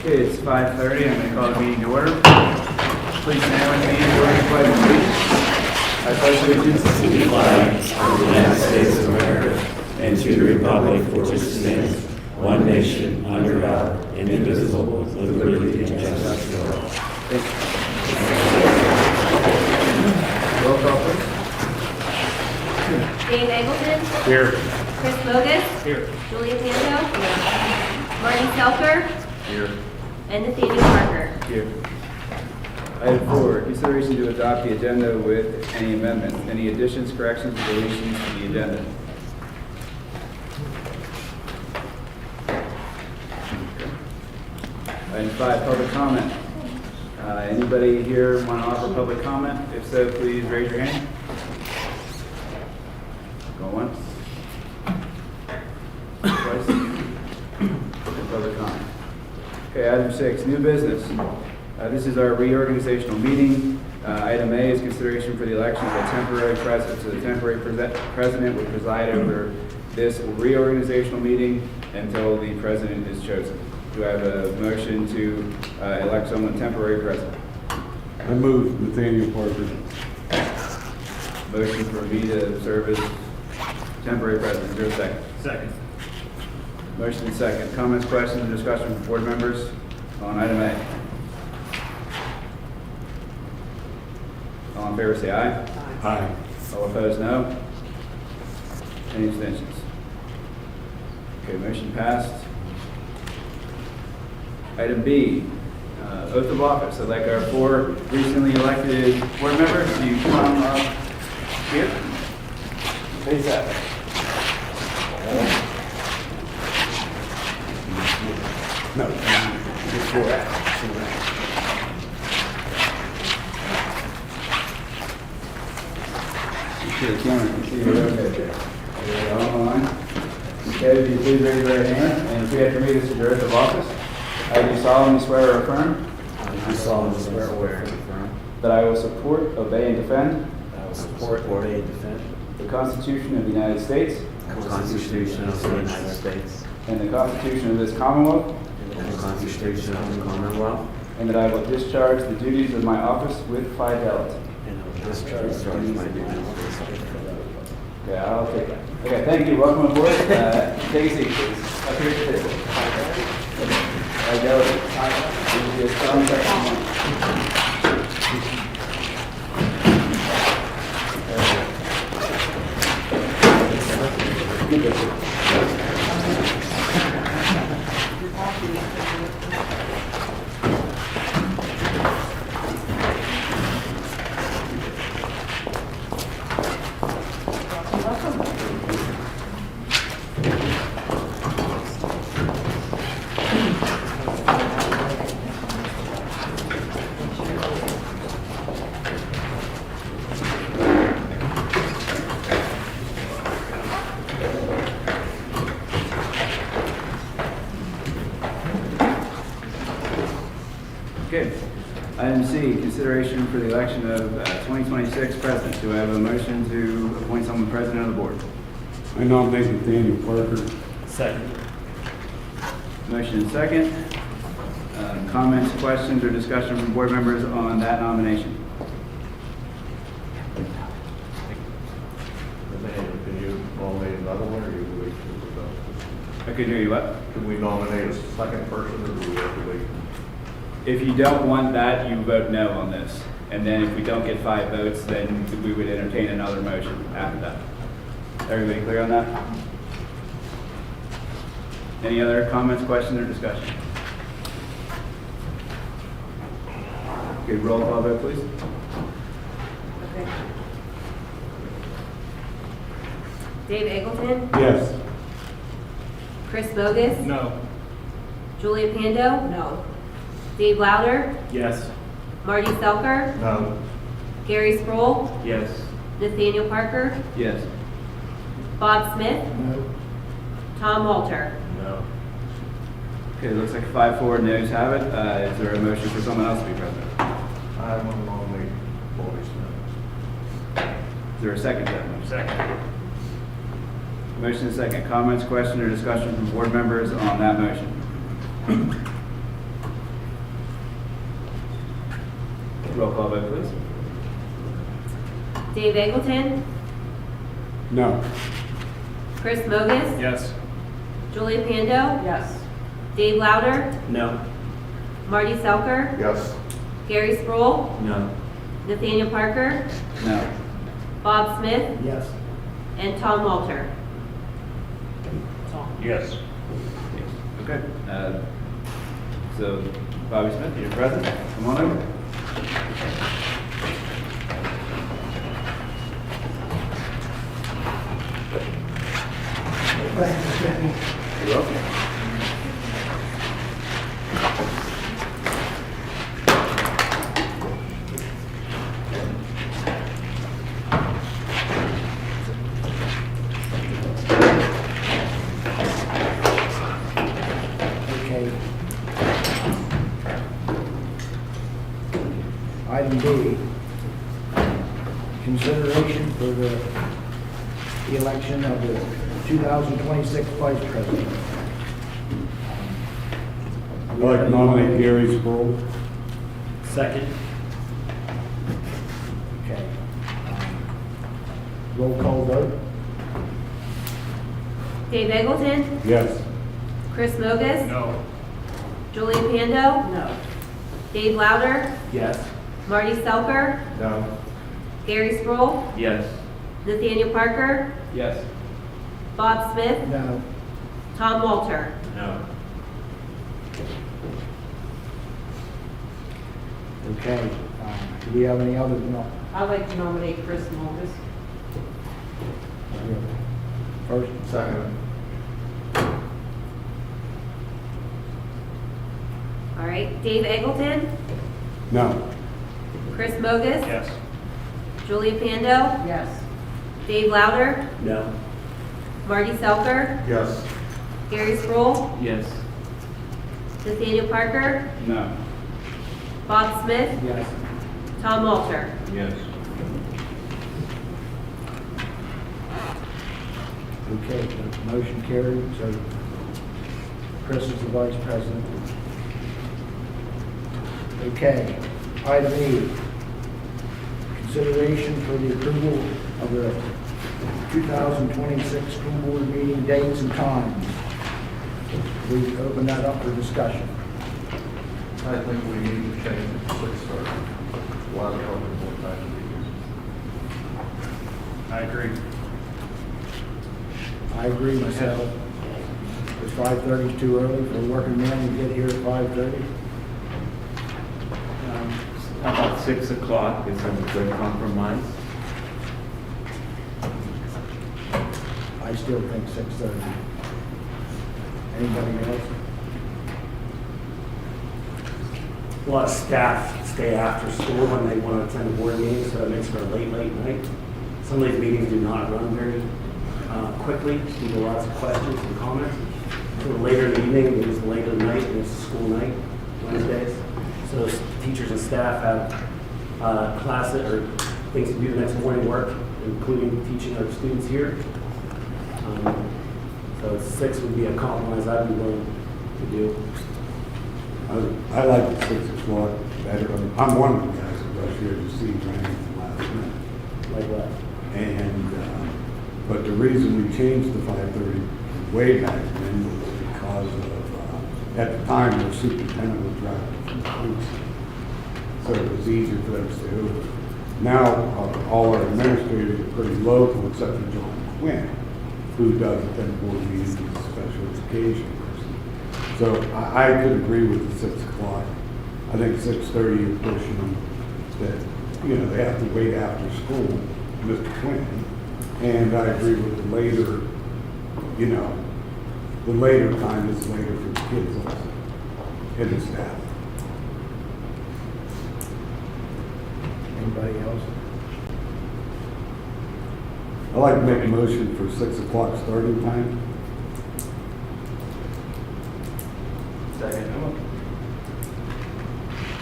Okay, it's 5:30. I'm going to call the meeting to order. Please stand with me during the pledge of allegiance. I pledge allegiance to the flag of the United States of America and to the republic for which it stands, one nation, under God, indivisible, with liberty and justice for all. Thank you. Roll call, please. Dave Eggleton. Here. Chris Bogus. Here. Julia Pando. Marty Selker. Here. And Nathaniel Parker. Here. Item 4, consideration to adopt the agenda with any amendments. Any additions, corrections, or deletions to the agenda? Item 5, public comment. Anybody here want to offer public comment? If so, please raise your hand. Go once. Twice. No public comment. Okay, item 6, new business. This is our reorganizational meeting. Item A is consideration for the election of a temporary president. So the temporary president will preside over this reorganizational meeting until the president is chosen. Do I have a motion to elect someone temporary president? I move Nathaniel Parker. Motion for me to serve as temporary president. Is there a second? Second. Motion and second. Comments, questions, or discussion from board members on item A? All in favor say aye. Aye. All opposed, no. Any abstentions? Okay, motion passed. Item B, oath of office. I'd like our 4 recently elected board members to come up here. Face that way. No, before that. You see the camera, you see your okay there. All online. Okay, if you please raise your right hand and repeat after me. This is your oath of office. I do solemnly swear or affirm I solemnly swear or affirm that I will support, obey, and defend that I will support, obey, and defend the Constitution of the United States the Constitution of the United States and the Constitution of this Commonwealth, and the Constitution of the Commonwealth, and that I will discharge the duties of my office with fidelity. and I will discharge my duties with fidelity. Okay, I'll take that. Okay, thank you. Welcome aboard. Take a seat, please. Up here at the table. Okay. Item C, consideration for the election of 2026 president. Do I have a motion to appoint someone president of the board? I nominate Nathaniel Parker. Second. Motion and second. Comments, questions, or discussion from board members on that nomination? Can you nominate another one, or you wait for the I couldn't hear you. What? Can we nominate a second person, or do we have to wait? If you don't want that, you vote no on this. And then if we don't get 5 votes, then we would entertain another motion after that. Everybody clear on that? Any other comments, questions, or discussion? Okay, roll call vote, please. Okay. Dave Eggleton. Yes. Chris Bogus. No. Julia Pando. No. Dave Louder. Yes. Marty Selker. No. Gary Sproul. Yes. Nathaniel Parker. Yes. Bob Smith. No. Tom Walter. No. Okay, it looks like 5-4 noes have it. Is there a motion for someone else to be president? I want to nominate Bobby Smith. Is there a second to that motion? Second. Motion and second. Comments, questions, or discussion from board members on that motion? vote, please. Dave Eggleton, No. Chris Mogus, Yes. Julie Pando, Yes. Dave Louder, No. Marty Selker, Yes. Gary Sproul, No. Nathaniel Parker, No. Bob Smith, Yes. and Tom Walter. Yes. Okay. So, Bobby Smith, you're present. Come on over. You're welcome. Okay. Item B, consideration for the election of the 2026 vice president. I'd like to nominate Gary Sproul. Second. Okay. Roll call vote? Dave Eggleton, Yes. Chris Mogus, No. Julie Pando, No. Dave Louder, Yes. Marty Selker, No. Gary Sproul, Yes. Nathaniel Parker, Yes. Bob Smith, No. Tom Walter. No. Okay. Do we have any other? No. I'd like to nominate Chris Mogus. First, Second. All right, Dave Eggleton, No. Chris Mogus, Yes. Julie Pando, Yes. Dave Louder, No. Marty Selker, Yes. Gary Sproul, Yes. Nathaniel Parker, No. Bob Smith, yes. Tom Walter. Yes. Okay, the motion carried, so Chris is the vice president. Okay, item E, consideration for the approval of the 2026 school board meeting dates and times. We open that up for discussion. I think we need to change it to 6:30. Why the hell we want that to be? I agree. I agree myself. Is 5:30 too early for a working man to get here at 5:30? How about 6 o'clock? Is that a good compromise? I still think 6:30. Anybody else? A lot of staff stay after school when they want to attend a board meeting, so it makes for a late night. Some of these meetings do not run very quickly, people lots of questions and comments. So later in the evening, it is later night, and it's a school night, Wednesdays. So teachers and staff have classes or things to do the next morning work, including teaching our students here. So 6 would be a compromise I'd be willing to do. I like the 6 o'clock better. I'm one of the guys that rush here to see Randy last minute. Like what? And, but the reason we changed to 5:30 way back then was because of, at the time, the superintendent was driving from the police. So it was easier for them to stay over. Now, all our administrators are pretty local, except for John Quinn, who does attend board meetings as a special education person. So I could agree with the 6 o'clock. I think 6:30 you're pushing them that, you know, they have to wait after school, Mr. Quinn. And I agree with the later, you know, the later time is later for the kids also, and the staff. Anybody else? I'd like to make a motion for 6 o'clock starting time. Second.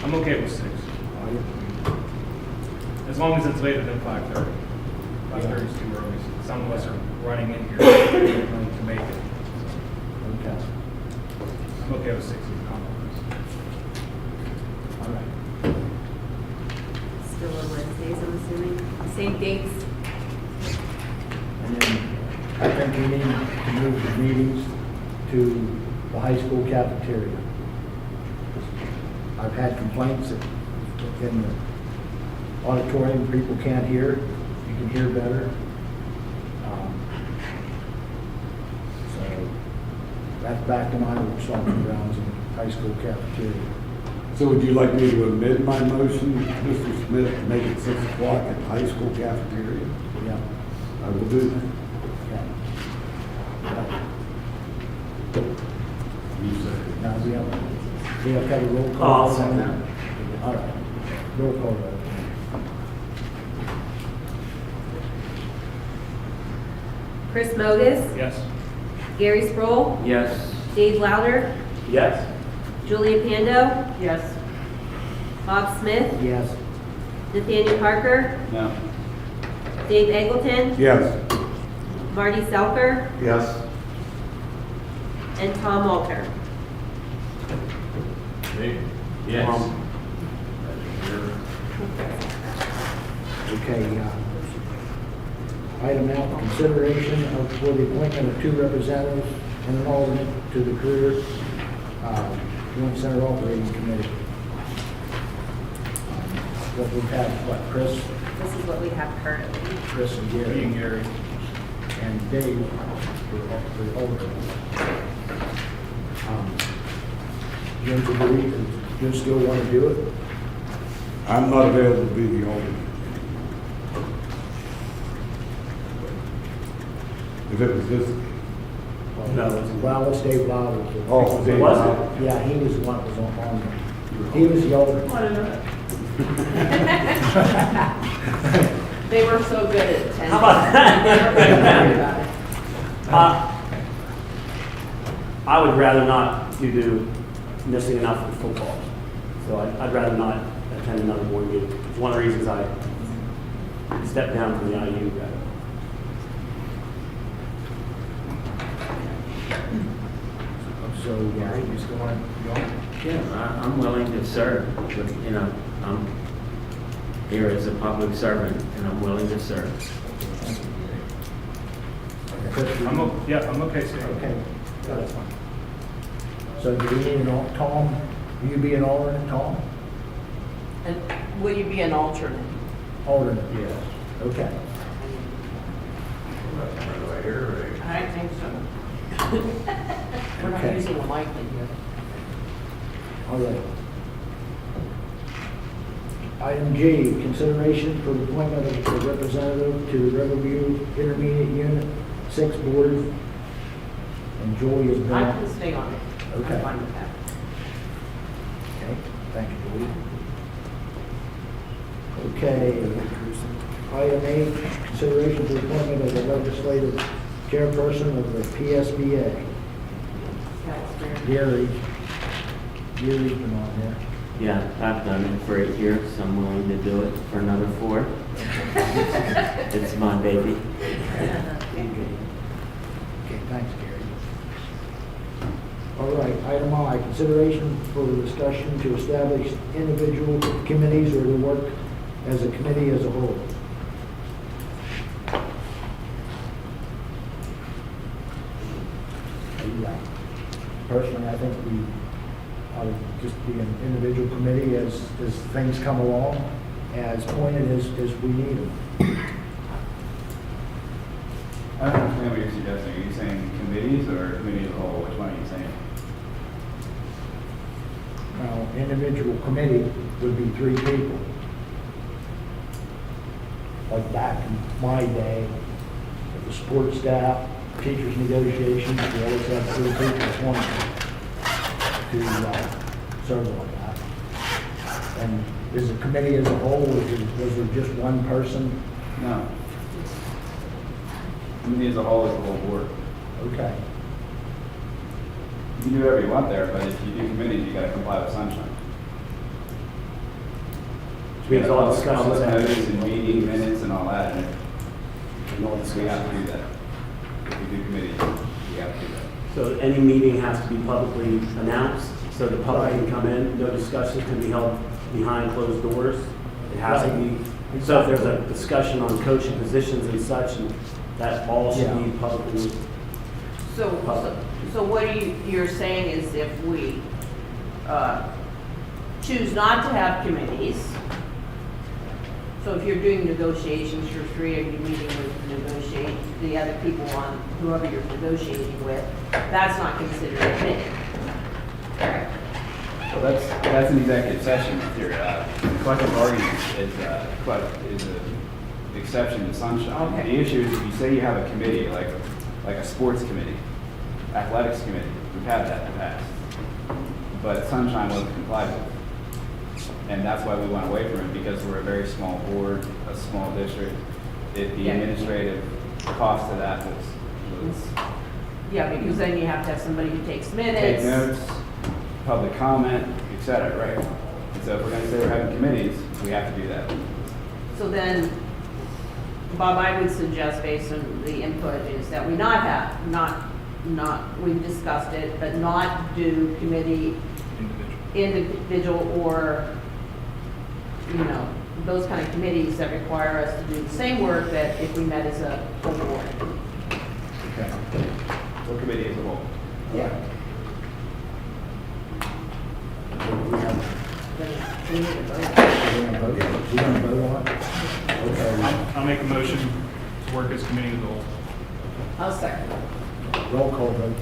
I'm okay with 6. As long as it's later than 5:30. 5:30 is too early. Some of us are running in here to make it. Okay. I'm okay with 6 as a compromise. All right. assuming, same dates. And then I think we need to move the meetings to the high school cafeteria. I've had complaints that in the auditorium, people can't hear. You can hear better. So that's back to my stomping grounds in high school cafeteria. So would you like me to amend my motion, Mr. Smith, to make it 6 o'clock at the high school cafeteria? Yeah. I will do that. Okay. You say. Now, we have got a roll Oh, call. I'll second that. All right. Roll call vote. Chris Mogus, Yes. Gary Sproul, Yes. Dave Louder, Yes? Julia Pando, Yes. Bob Smith, Yes. Nathaniel Parker, No. Dave Eggleton, Yes. Marty Selker, Yes. and Tom Alter. Yes. Okay, item F, consideration of, for the appointment of 2 representatives and an alternate to the Career Joint Center Operating Committee. What we have, what, Chris This is what we have currently. and Me Gary, and Gary. and Dave for alternate. Jim, do you still want to do it? I'm not available to be the alternate. If it was this, No, it's- Well, it's Dave Louder. oh, Dave. Was it? Yeah, he was the one that was on there. He was the alternate. They were so good at attending. How about that? I would rather not do missing enough of football. So I'd rather not attend another board meeting. It's one of the reasons I stepped down from the IU guy. So, Gary, you still want to go? Yeah, I'm willing to serve, but, I'm here as a public servant, and I'm willing to serve. Chris, I'm okay staying. Okay, that's fine. So do we need Tom, will you be an alternate, Tom? And will you be an alternate? Alternate, yes. Okay. I think so. We're not Okay. using a mic in here. All right. Item G, consideration for the appointment of a representative to the Riverview Intermediate Unit 6 Board. And Joy is I not. can stay on it. Okay. I'm fine with that. Okay, thank you, Julie. Okay. Item 8, consideration for appointment of the legislative chairperson of the PSBA. That's fair. Gary's been on there. Yeah, I've done it for 8 years, so I'm willing to do it for another 4. It's my baby. Okay, thanks, Gary. All right, item I, consideration for discussion to establish individual committees or to work as a committee as a whole. Yeah. Personally, I think we ought to just be an individual committee as things come along, as pointed as we need them. I don't understand what you're suggesting. Are you saying committees or committee as a whole? Which one are you saying? Now, individual committee would be 3 people. Like back in my day, with the sports staff, teachers negotiations, we always have 3 people appointed to serve on that. And is the committee as a whole, was there just one person? No. Committee as a whole is the whole board. Okay. You can do whatever you want there, but if you do committees, you gotta comply with sunshine. Which means all discussions Public have to notice and be- meeting minutes and all that, and all we have discussions. to do that. If you do committees, you have to do that. So any meeting has to be publicly announced, so the public can come in, no discussion can be held behind closed doors. It has to be So if there's a discussion on coaching positions and such, and that all should be Yeah. publicly. So what you're saying is if we choose not to have committees, so if you're doing negotiations, you're three of you meeting with negotiate, the other people on whoever you're negotiating with, that's not considered a committee. Correct. Well, that's an executive session material. Collective bargaining is an exception to sunshine. Okay. The issue is if you say you have a committee, like a sports committee, athletics committee, we've had that in the past. But sunshine wasn't complied with. And that's why we went away from it, because we're a very small board, a small district. The Yeah. administrative cost of that was Yeah, because then you have to have somebody who takes minutes. take notes, public comment, et cetera, right? And so if we're gonna say we're having committees, we have to do that. So then, Bob, I would suggest based on the input is that we we've discussed it, but not do committee individual or, those kind of committees that require us to do the same work that if we met as a whole board. Okay. Or committee as a whole. Yeah. We need to vote. You gonna vote on it? Okay, I'll make a motion to work as committee of the whole. I'll second. roll call vote.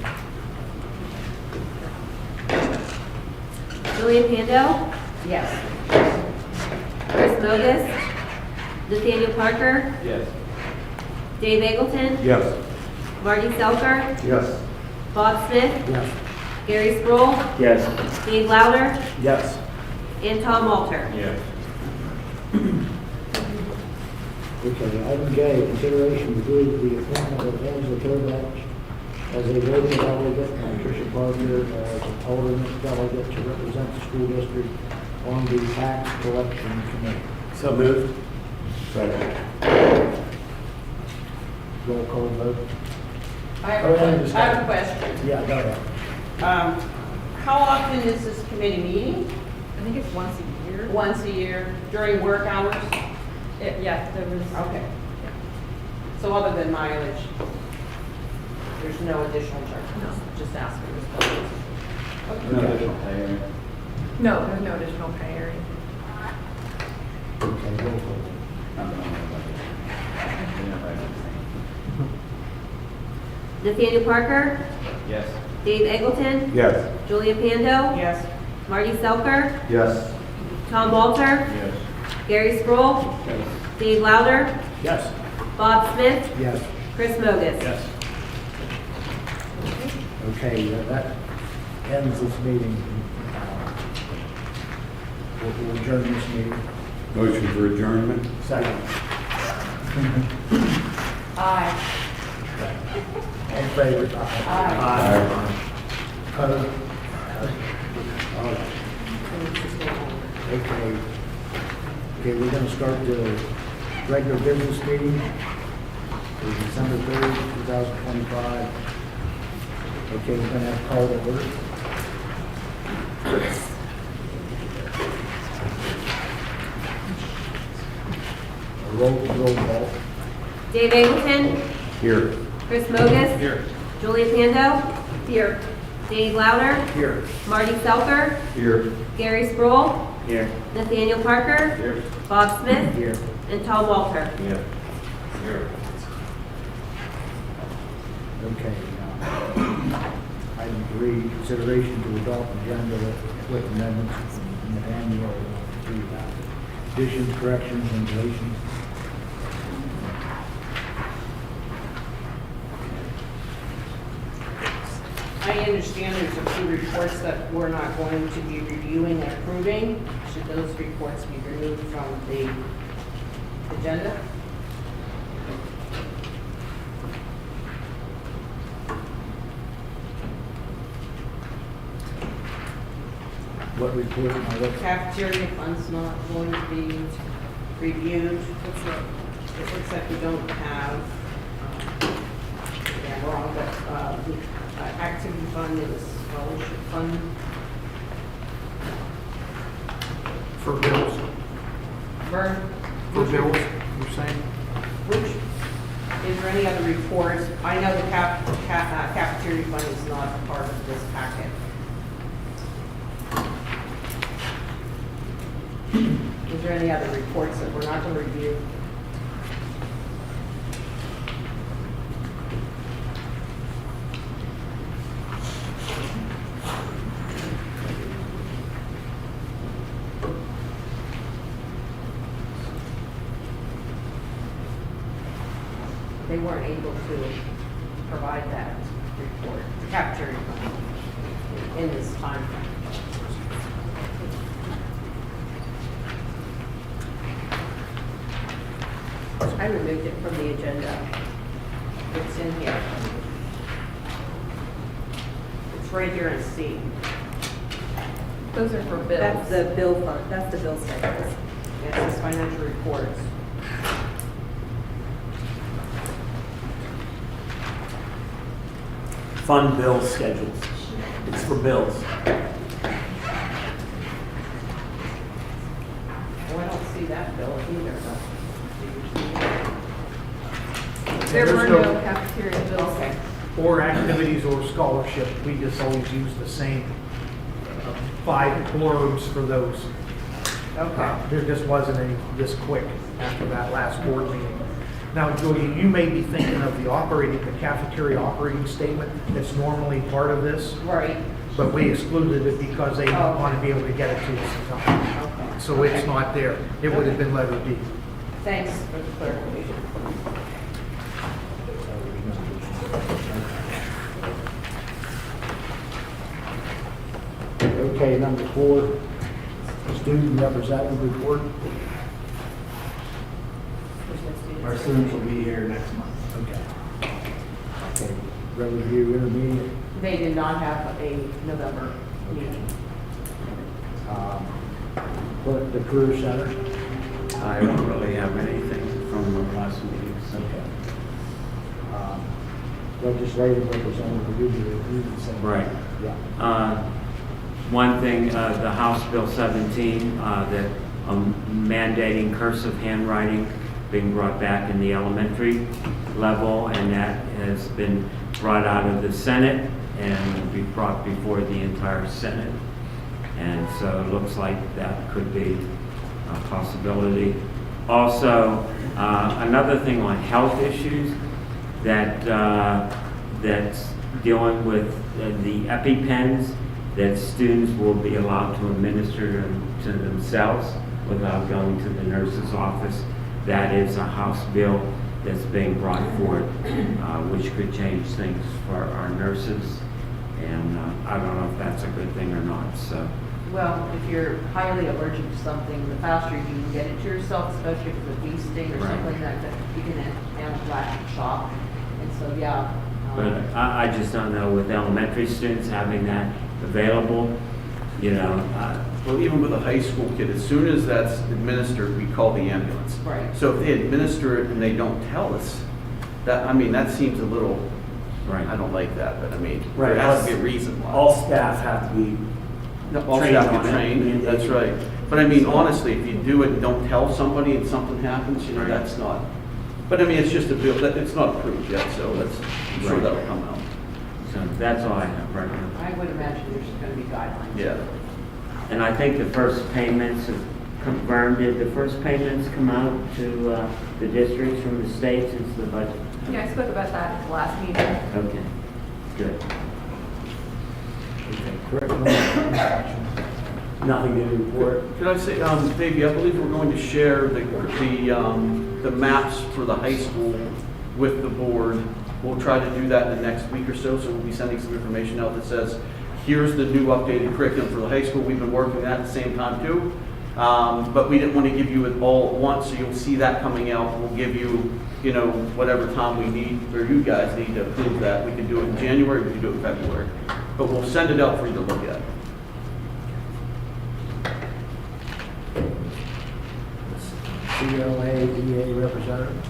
Julian Pando, Yes. Chris Mogus, Nathaniel Parker, Yes. Dave Eggleton, Yes. Marty Selker, Yes. Bob Smith, Yes. Gary Sproul, Yes. Dave Louder, Yes. and Tom Alter. Yes. Okay, item J, consideration to approve the appointment of Angela Kovacs as a voting delegate and Tricia Parker as an alternate delegate to represent the school district on the tax collection committee. So moved. Second. Roll call vote. I have Oh, yeah, I have a question. Yeah, go ahead. How often is this committee meeting? I think it's once a year. Once a year, during work hours? Yeah, there was. Okay. So other than mileage, there's no additional charge? No. Just asking this question. No additional pay, right? No, there's no additional pay or anything. Okay, roll call. Not that I'm aware of. Yeah, right. Nathaniel Parker, Yes. Dave Eggleton, Yes. Julian Pando, Yes. Marty Selker, Yes. Tom Alter, Yes. Gary Sproul, Dave Louder, Yes. Bob Smith, Yes. Chris Mogus. Yes. Okay, that ends this meeting. We'll adjourn this meeting. Motion for adjournment? Second. Aye. All in favor? Aye. Opposed? All right. Okay. Okay, we're gonna start the regular business meeting for December 3rd, 2025. Okay, we're gonna have call to order. Roll call. Dave Eggleton, Here. Chris Mogus, Here. Julian Pando, here. Dave Louder, Here. Marty Selker, Here. Gary Sproul, Here. Nathaniel Parker, Here. Bob Smith, Here. and Tom Walter. Yeah. Here. Okay. Item 3, consideration to adopt agenda with amendments in the annual additions, corrections, and deletions. I understand there's a few reports that we're not going to be reviewing and approving. Should those reports be removed from the agenda? What report, now what, Cafeteria fund's not going to be reviewed. It looks like we don't have, yeah, I'm wrong, but the activity fund is scholarship fund. for bills? Vern, For bills, you're saying? Which, is there any other reports? I know the cafeteria fund is not a part of this packet. Is there any other reports that we're not going to review? They weren't able to provide that report, the cafeteria fund, in this time frame. I removed it from the agenda. It's in here. It's right here in C. Those are for bills. That's the bill fund, that's the bill schedules. It says financial reports. Fund bill schedules. It's for bills. Well, I don't see that bill either. There There's were no- no cafeteria bills. Okay. Or activities or scholarship, we just always use the same 5 blurbs for those. Okay. There just wasn't any this quick after that last board meeting. Now, Julia, you may be thinking of the cafeteria operating statement that's normally part of this, Right. but we excluded it because they Oh. want to be able to get it to us in time. Okay. So it's not there. It would have been letter D. Thanks for the clarification. Okay, number 4, student representative report. Our students will be here next month. Okay. Okay, review intermediate. They did not have a November meeting. The career center. I don't really have anything from the last meeting, so. Legislative representative, you can say. Right. Yeah. One thing, the House Bill 17, that mandating cursive handwriting being brought back in the elementary level, and that has been brought out of the Senate and will be brought before the entire Senate. And so it looks like that could be a possibility. Also, another thing on health issues, that's dealing with the EpiPens, that students will be allowed to administer them to themselves without going to the nurse's office. That is a House bill that's being brought forward, which could change things for our nurses. And I don't know if that's a good thing or not, so. Well, if you're highly allergic to something, the faster you can get it to yourself, especially if it's a bee sting or Right. something like that, you can anaphylactic shock. And so, yeah. But I just don't know with elementary students having that available, you know. Well, even with a high school kid, as soon as that's administered, we call the ambulance. Right. So if they administer it and they don't tell us, that seems a little, Right. I don't like that, but there Right. has to be a reason why. All staff have to be All trained staff on get it. trained, that's right. But honestly, if you do it and don't tell somebody and something happens, that's not, but it's just a bill, it's not approved yet, so I'm sure Right. that'll come out. So that's all I have right now. I would imagine there's going to be guidelines. Yeah. And I think the first payments have confirmed, did the first payments come out to the districts from the state since the budget? Yeah, I spoke about that at the last meeting. Okay, good. Okay, curriculum instruction. Nothing to report. Could I say, Baby, I believe we're going to share the maps for the high school with the board. We'll try to do that in the next week or so, so we'll be sending some information out that says, here's the new updated curriculum for the high school. We've been working that at the same time too. But we didn't want to give you it all at once, so you'll see that coming out. We'll give you, whatever time we need, or you guys need to approve that. We can do it in January, we can do it in February. But we'll send it out for you to look at. CLA, DA representative.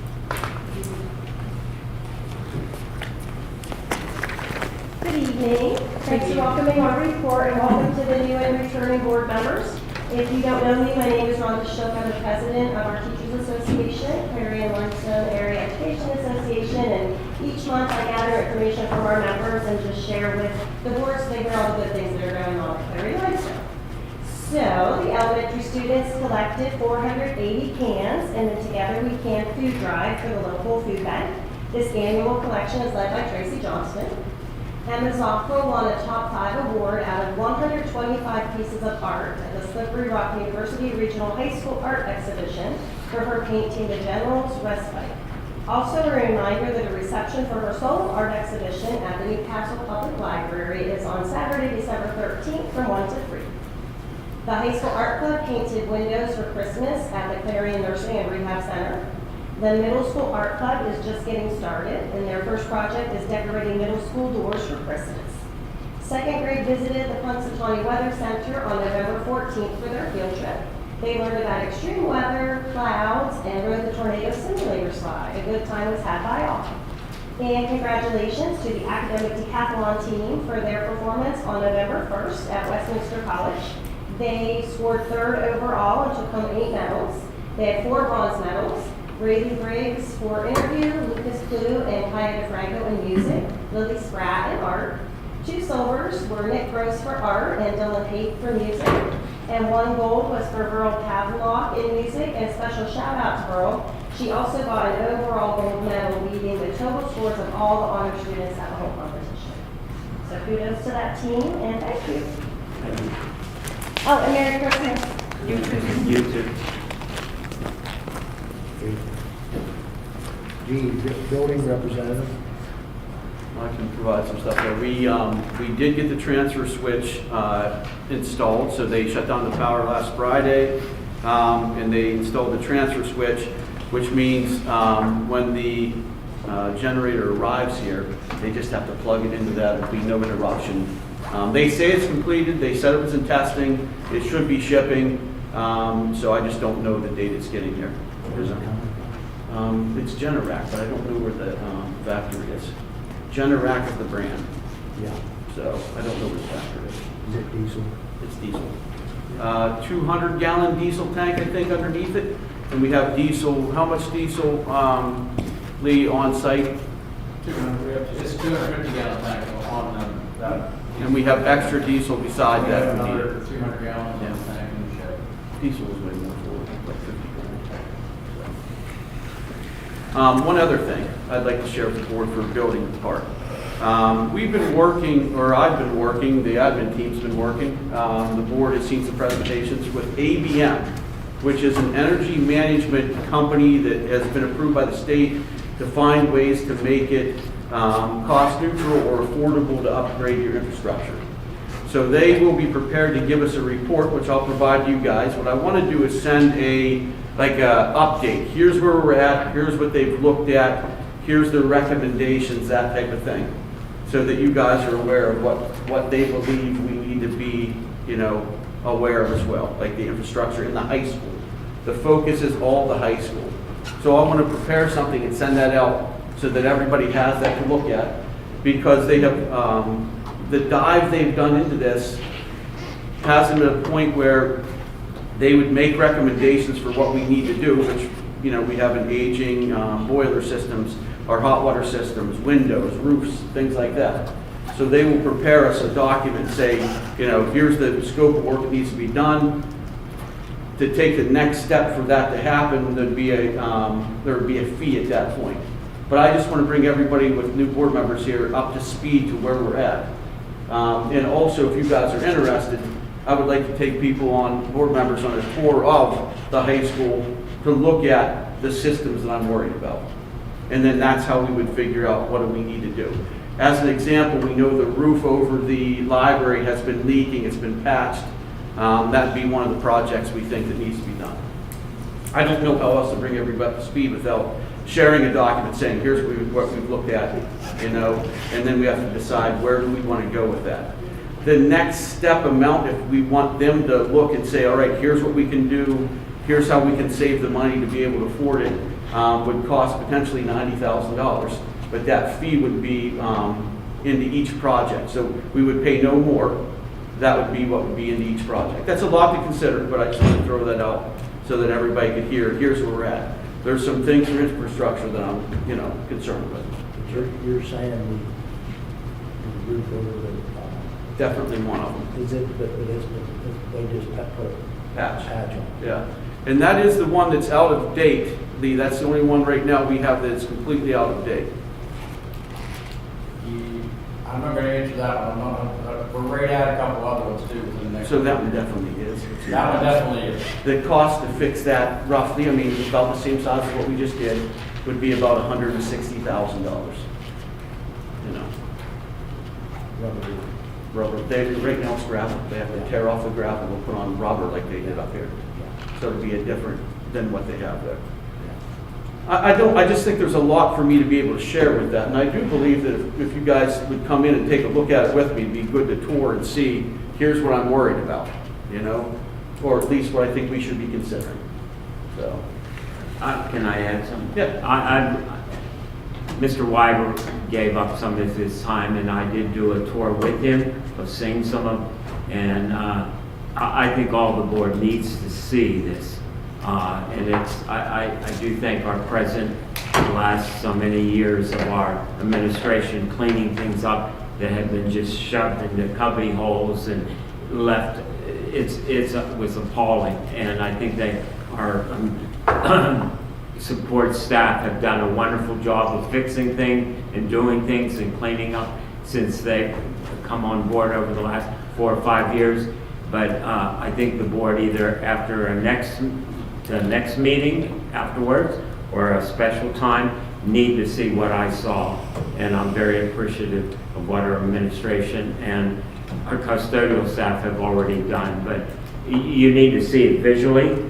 Good evening. Thanks for welcoming our report and welcome to the new and returning board members. If you don't know me, my name is Rhonda Shook. I'm the president of our Teachers Association, Clarion-Limestone Area Education Association, and each month I gather information from our members and just share with the board so they hear all the good things that are going on at Clarion-Limestone. So the elementary students collected 480 cans, and then together we can food drive for the local food bank. This annual collection is led by Tracy Johnston. Emma Zoffel won a top 5 award out of 125 pieces of art at the Slippery Rock University Regional High School Art Exhibition for her painting The General's Respite. Also a reminder that a reception for her solo art exhibition at the Newcastle Public Library is on Saturday, December 13th from 1 to 3. The High School Art Club painted windows for Christmas at the Clarion Nursing and Rehab Center. The Middle School Art Club is just getting started, and their first project is decorating middle school doors for Christmas. Second grade visited the Punxsutawney Weather Center on November 14th for their field trip. They learned about extreme weather, clouds, and rode the tornado simulator slide. A good time was had by all. And congratulations to the academic decathlon team for their performance on November 1st at Westminster College. They scored 3rd overall and took home 8 medals. They had 4 bronze medals. Brady Briggs for interview, Lucas Clue and Kaya DeFranco in music, Lily Spratt in art. 2 silvers were Nick Gross for art and Dylan Haight for music. And 1 gold was for Burl Pavlock in music, and a special shout out to Burl. She also got an overall gold medal, leading the total scores of all the honor students at the whole competition. So kudos to that team, and thank you. Oh, and Merry Christmas. You too. You too. The building representative. I can provide some stuff there. We did get the transfer switch installed, so they shut down the power last Friday, and they installed the transfer switch, which means when the generator arrives here, they just have to plug it into that. There'll be no interruption. They say it's completed. They said it was in testing. It should be shipping, so I just don't know the date it's getting here. It's Generac, but I don't know where the factory is. Generac is the brand, Yeah. so I don't know where the factory is. Is it diesel? It's diesel. 200-gallon diesel tank, I think, underneath it. And we have diesel, how much diesel, Lee, on site? 200, it's 250-gallon tank on that. And we have extra diesel beside We have that. another 200 gallons Yeah. in the tank in the shed. Diesel is way more for like 50 grand. One other thing I'd like to share with the board for building part. We've been working, or I've been working, the admin team's been working. The board has seen some presentations with ABM, which is an energy management company that has been approved by the state to find ways to make it cost neutral or affordable to upgrade your infrastructure. So they will be prepared to give us a report, which I'll provide you guys. What I want to do is send a update. Here's where we're at. Here's what they've looked at. Here's their recommendations, that type of thing, so that you guys are aware of what they believe we need to be, aware of as well, like the infrastructure in the high school. The focus is all the high school. So I want to prepare something and send that out so that everybody has that to look at, because they have the dive they've done into this has them at a point where they would make recommendations for what we need to do, which, we have an aging boiler systems, our hot water systems, windows, roofs, things like that. So they will prepare us a document, say, here's the scope of work that needs to be done. To take the next step for that to happen, there would be a fee at that point. But I just want to bring everybody with new board members here up to speed to where we're at. And also, if you guys are interested, I would like to take people board members on a tour of the high school to look at the systems that I'm worried about. And then that's how we would figure out what do we need to do. As an example, we know the roof over the library has been leaking, it's been patched. That'd be one of the projects we think that needs to be done. I don't know how else to bring everybody up to speed without sharing a document saying, here's what we've looked at, and then we have to decide where do we want to go with that. The next step amount, if we want them to look and say, all right, here's what we can do, here's how we can save the money to be able to afford it, would cost potentially $90,000. But that fee would be into each project. So we would pay no more that would be what would be in each project. That's a lot to consider, but I just want to throw that out so that everybody could hear, here's where we're at. There's some things for infrastructure that I'm, concerned with. You're saying the roof over the, Definitely one of them. is it, but they just put a Patch. patch on? Yeah, and that is the one that's out of date. That's the only one right now we have that's completely out of date. I'm not gonna answer that one, we're right at a couple other ones too within the next. So that one definitely is. That one definitely is. The cost to fix that roughly, I mean, it's about the same size as what we just did, would be about $160,000. Rubber. Rubber, right now it's gravel. They have to tear off the gravel and put on rubber like they did up here. So it'd be a different than what they have there. I just think there's a lot for me to be able to share with that. And I do believe that if you guys would come in and take a look at it with me, it'd be good to tour and see, here's what I'm worried about, or at least what I think we should be considering. So, Can I add something? Yeah. Mr. Weiber gave up some of his time, and I did do a tour with him of seeing some of them. And I think all the board needs to see this. And I do thank our president for the last so many years of our administration cleaning things up that have been just shoved into cubby holes and left. It was appalling, and I think they our support staff have done a wonderful job of fixing things and doing things and cleaning up since they've come on board over the last 4 or 5 years. But I think the board either after the next meeting afterwards or a special time need to see what I saw. And I'm very appreciative of what our administration and our custodial staff have already done. But you need to see it visually.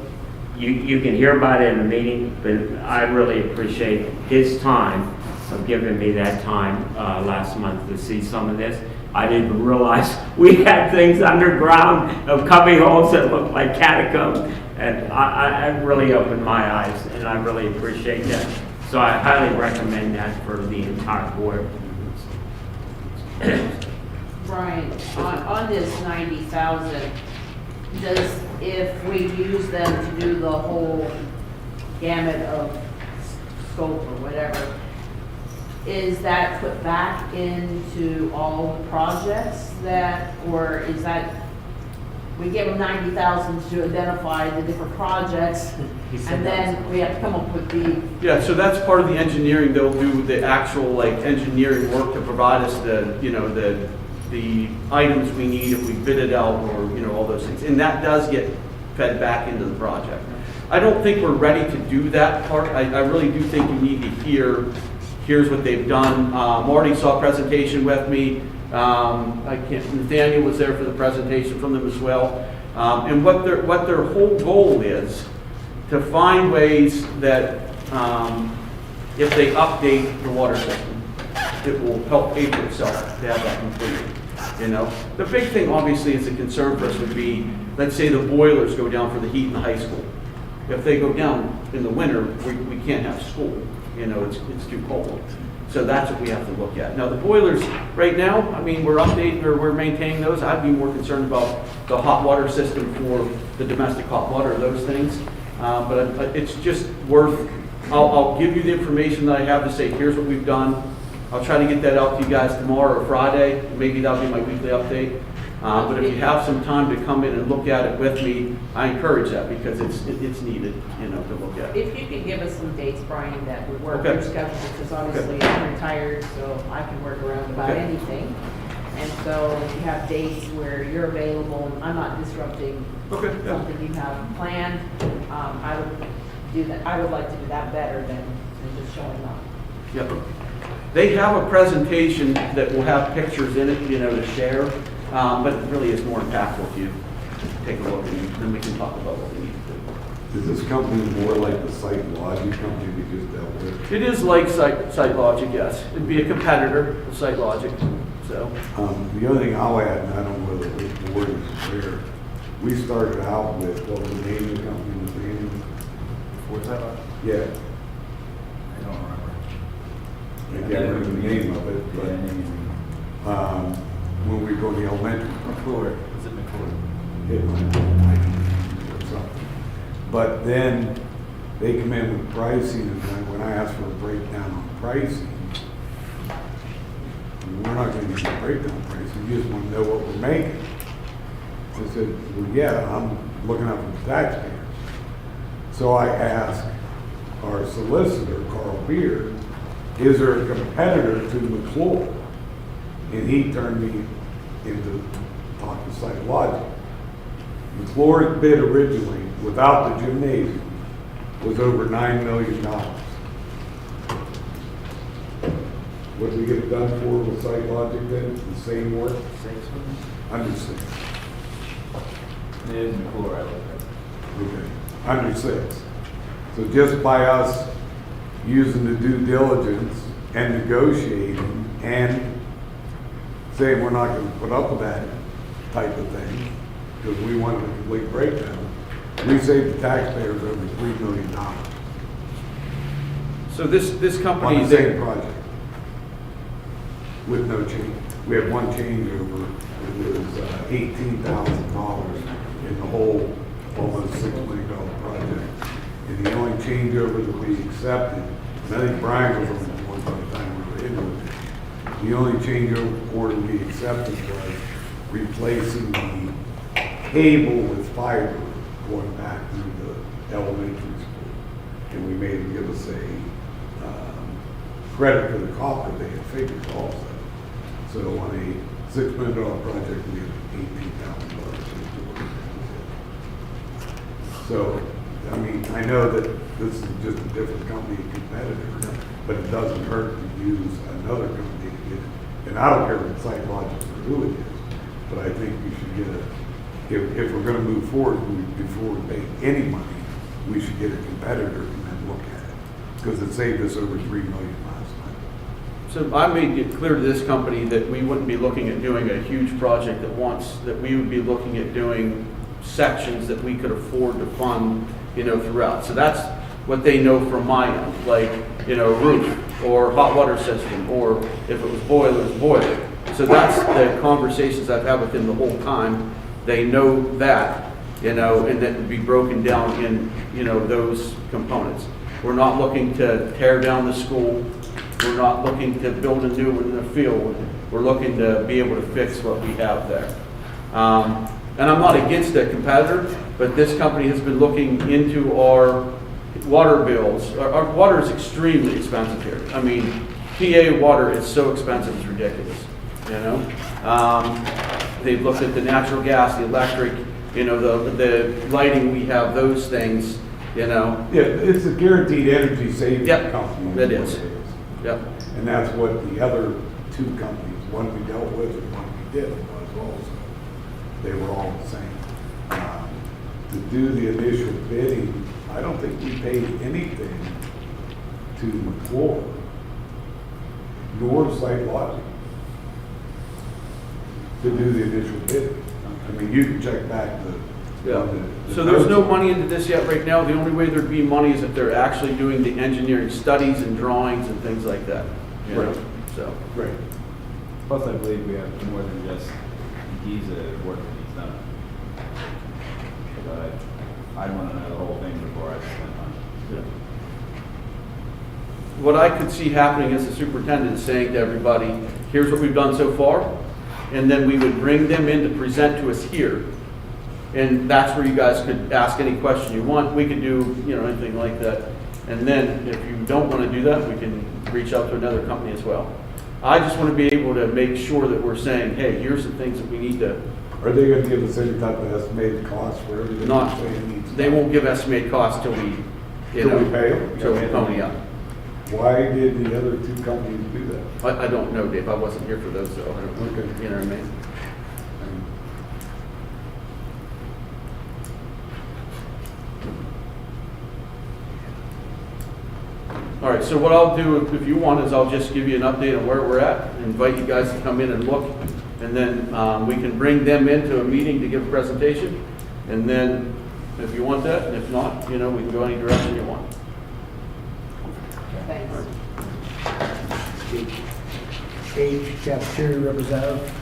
You can hear about it in a meeting, but I really appreciate his time of giving me that time last month to see some of this. I didn't realize we had things underground of cubby holes that looked like catacombs, and I really opened my eyes, and I really appreciate that. So I highly recommend that for the entire board. Brian, on this 90,000, if we use them to do the whole gamut of scope or whatever, is that put back into all the projects or is that, we give them 90,000 to identify the different projects, and then we have to come up with the. Yeah, so that's part of the engineering. They'll do the actual engineering work to provide us the items we need if we bid it out or all those things. And that does get fed back into the project. I don't think we're ready to do that part. I really do think you need to here's what they've done. Marty saw a presentation with me. Nathaniel was there for the presentation from them as well. And what their whole goal is to find ways that if they update the water system, it will help pay for itself to have that completed. The big thing obviously is a concern for us would be, let's say the boilers go down for the heat in the high school. If they go down in the winter, we can't have school. It's too cold. So that's what we have to look at. Now the boilers, right now, I mean, we're updating or we're maintaining those. I'd be more concerned about the hot water system for the domestic hot water, those things. But it's just worth, I'll give you the information that I have to say, here's what we've done. I'll try to get that out to you guys tomorrow or Friday. Maybe that'll be my weekly update. But if you have some time to come in and look at it with me, I encourage that because it's needed, to look at. If you could give us some dates, Brian, that would work Okay. your schedule, because obviously Okay. I'm retired, so I can work around about Okay. anything. And so if you have dates where you're available and I'm not disrupting Okay, yeah. something you have planned, I would do that. I would like to do that better than just showing up. Yep. They have a presentation that will have pictures in it, to share, but it really is more impactful if you take a look and then we can talk about what we need to do. Is this company more like the Site Logic company we just dealt with? It is like Site Logic, yes. It'd be a competitor of Site Logic, so. The other thing I'll add, and I don't know whether the board is aware, we started out with, what was the name of the company was named? What's that? Yeah, I don't remember. I can't remember the name of it, but when we go to the elementary. McClure. Is it hit my or something. But then they come in with pricing, and then when I ask for a breakdown on pricing, we're not gonna give you a breakdown pricing, you just wanna know what we're making. I said, well, yeah, I'm looking out for the taxpayers. So I asked our solicitor, Carl Beard, is there a competitor to McClure? And he turned me into talk to Psychologic. McClure's bid originally, without the gymnasium, was over $9 million. What did we get it done for with Psychologic then? The same work? Under six. It is McClure, I look at. Okay, under six. So just by us using the due diligence and negotiating and saying we're not going to put up with that type of thing because we wanted a complete breakdown, we saved the taxpayers over $3 million So this on company, the same project with no change. We had one changeover. It was $18,000 in the whole almost $6 million project. And the only changeover that we accepted, and I think Brian was on the board by the time we were into it, the only changeover order we accepted was replacing the cable with fiber going back through the elementary school. And we made them give us a credit for the copper they had figured also. So on a $6 million project, we had $18,000. So, I mean, I know that this is just a different company competitor, but it doesn't hurt to use another company to get it. And I don't care if it's Psychologic or who it is, but I think we should get if we're gonna move forward, before we pay any money, we should get a competitor and then look at it. Because it saved us over $3 million last time. so I made it clear to this company that we wouldn't be looking at doing a huge project at once, that we would be looking at doing sections that we could afford to fund, throughout. So that's what they know from my end, like, roof or hot water system, or if it was boilers, boiler. So that's the conversations I've had with them the whole time. They know that, and that would be broken down in, those components. We're not looking to tear down the school. We're not looking to build a new one in the field. We're looking to be able to fix what we have there. And I'm not against a competitor, but this company has been looking into our water bills. Our water is extremely expensive here. I mean, PA water is so expensive, it's ridiculous, They've looked at the natural gas, the electric, the lighting we have, those things, Yeah, it's a guaranteed energy savings Yep, company. it is. Yep. And that's what the other two companies, one we dealt with and one we didn't, was also. They were all the same. To do the initial bidding, I don't think we paid anything to McClure, nor Psychologic, to do the initial bidding. I mean, you can check back the. So there's no money into this yet right now. The only way there'd be money is if they're actually doing the engineering studies and drawings and things like that. Right. So. Right. Plus, I believe we have more than just Giza work that he's done. But I want to know the whole thing before I spend money. What I could see happening as the superintendent is saying to everybody, here's what we've done so far, and then we would bring them in to present to us here. And that's where you guys could ask any question you want. We could do, anything like that. And then if you don't want to do that, we can reach out to another company as well. I just want to be able to make sure that we're saying, hey, here's the things that we need to. Are they going to give us any type of estimated cost for everything? Not, they won't give estimated costs till we, Till we pay them? till we pony up. Why did the other two companies do that? I don't know, Dave. I wasn't here for those, so I don't know. Okay. You know what I mean? All right, so what I'll do, if you want, is I'll just give you an update on where we're at, invite you guys to come in and look, and then we can bring them into a meeting to give a presentation, and then if you want that, and if not, we can go any direction you want. Thanks. Stage cafeteria representative.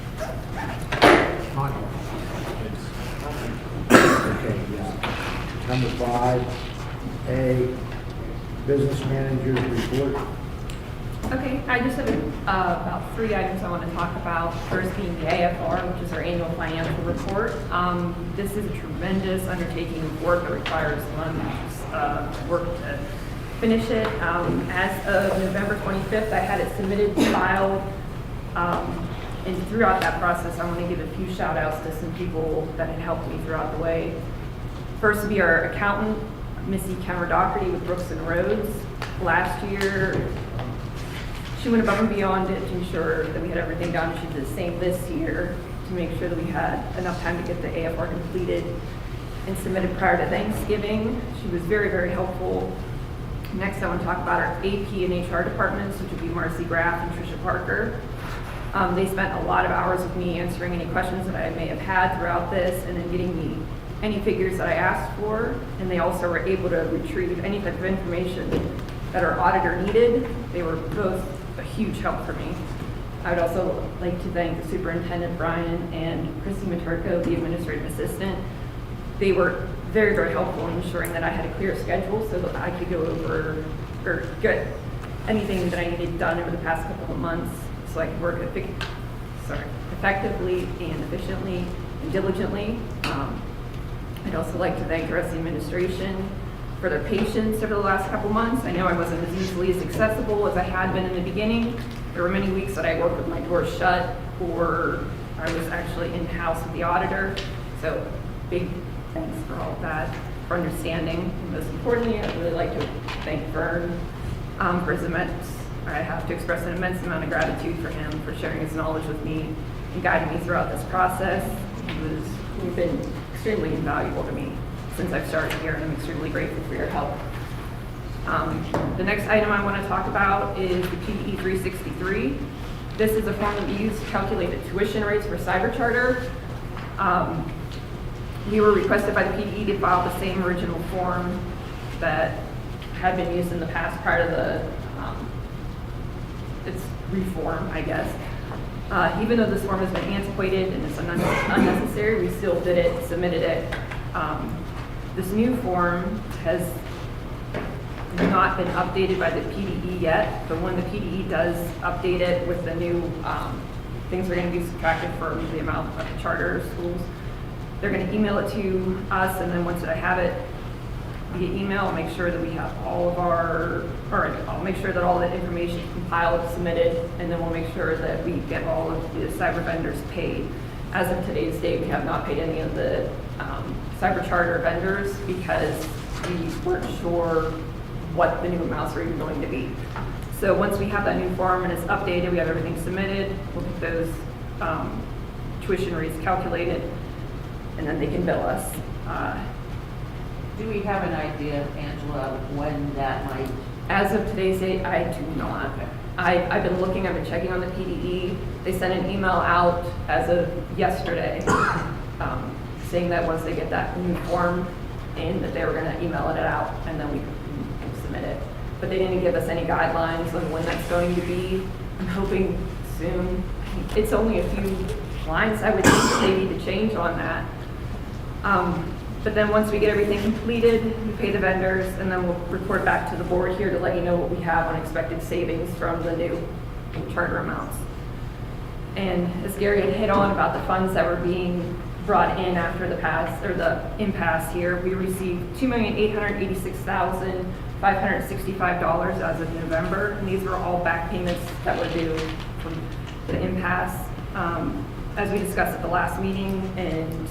It's Number 5A, business manager's report. Okay, I just have about 3 items I want to talk about. First being the AFR, which is our annual financial report. This is a tremendous undertaking of work that requires months work to finish it. As of November 25th, I had it submitted, filed, and throughout that process, I want to give a few shout outs to some people that had helped me throughout the way. First would be our accountant, Missy Kemmer-Doherty with Brooks and Rhodes. Last year, she went above and beyond it to ensure that we had everything done. She did the same this year to make sure that we had enough time to get the AFR completed and submitted prior to Thanksgiving. She was very, very helpful. Next, I want to talk about our AP and HR departments, which would be Marcy Graff and Tricia Parker. They spent a lot of hours with me answering any questions that I may have had throughout this and then getting me any figures that I asked for. And they also were able to retrieve any type of information that our auditor needed. They were both a huge help for me. I would also like to thank the superintendent, Brian, and Christy Maturko, the administrative assistant. They were very, very helpful in ensuring that I had a clear schedule so that I could go over or get anything that I needed done over the past couple of months so I could work effectively and efficiently and diligently. I'd also like to thank the rest of the administration for their patience over the last couple months. I know I wasn't as easily as accessible as I had been in the beginning. There were many weeks that I worked with my doors shut or I was actually in-house with the auditor. So big thanks for all of that, for understanding. And most importantly, I'd really like to thank Vern for his immense, I have to express an immense amount of gratitude for him for sharing his knowledge with me and guiding me throughout this process. He's been extremely invaluable to me since I've started here, and I'm extremely grateful for your help. The next item I want to talk about is the PDE 363. This is a form that we use to calculate the tuition rates for cyber charter. We were requested by the PDE to file the same original form that had been used in the past prior to the its reform, I guess. Even though this form has been antiquated and it's unnecessary, we still did it, submitted it. This new form has not been updated by the PDE yet, but when the PDE does update it with the new things we're going to be subtracted from the amount of charter schools, they're going to email it to us, and then once I have it via email, I'll make sure that we have all of I'll make sure that all the information is compiled, submitted, and then we'll make sure that we get all of the cyber vendors paid. As of today's date, we have not paid any of the cyber charter vendors because we weren't sure what the new amounts are even going to be. So once we have that new form and it's updated, we have everything submitted, we'll get those tuition rates calculated, and then they can bill us. Do we have an idea, Angela, of when that might? As of today's date, I do not. Okay. I've been looking, I've been checking on the PDE. They sent an email out as of yesterday saying that once they get that new form in, that they were gonna email it out and then we can submit it. But they didn't give us any guidelines on when that's going to be. I'm hoping soon. It's only a few lines I would think that they need to change on that. But then once we get everything completed, we pay the vendors, and then we'll report back to the board here to let you know what we have on expected savings from the new charter amounts. And as Gary had hit on about the funds that were being brought in after the impasse here, we received $2,886,565 as of November, and these were all back payments that were due from the impasse. As we discussed at the last meeting, and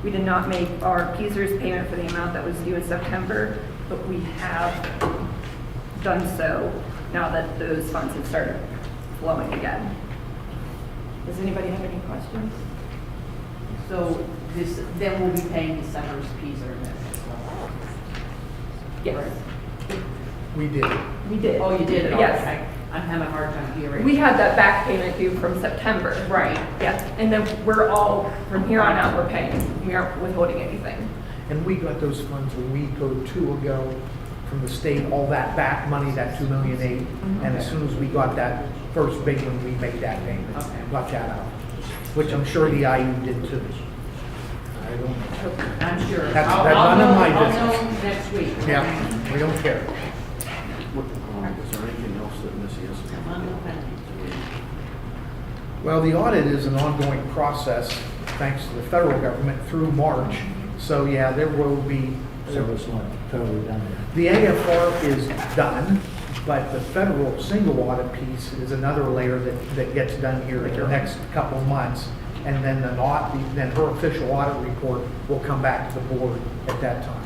we did not make our PSERS payment for the amount that was due in September, but we have done so now that those funds have started flowing again. Does anybody have any questions? So then we'll be paying December's PSER then as well? Yes, We did. we did. Oh, you did it all? Yes. I'm having a hard time hearing. We had that back payment due from September. Right. Yes, and then from here on out, we're paying. We aren't withholding anything. And we got those funds a week or two ago from the state, all that back money, that $2.8 million. And as soon as we got that first big one, we made that payment. Okay. Got that out, which I'm sure the IU did too. I'm sure. That's I'll none of know- my I'll business. know next week. Yeah, we don't care. Is there anything else that Missy has? Well, the audit is an ongoing process, thanks to the federal government, through March. So, yeah, there will be. So it's not totally done yet. The AFR is done, but the federal single audit piece is another layer that gets done here in the next couple of months. And then then her official audit report will come back to the board at that time.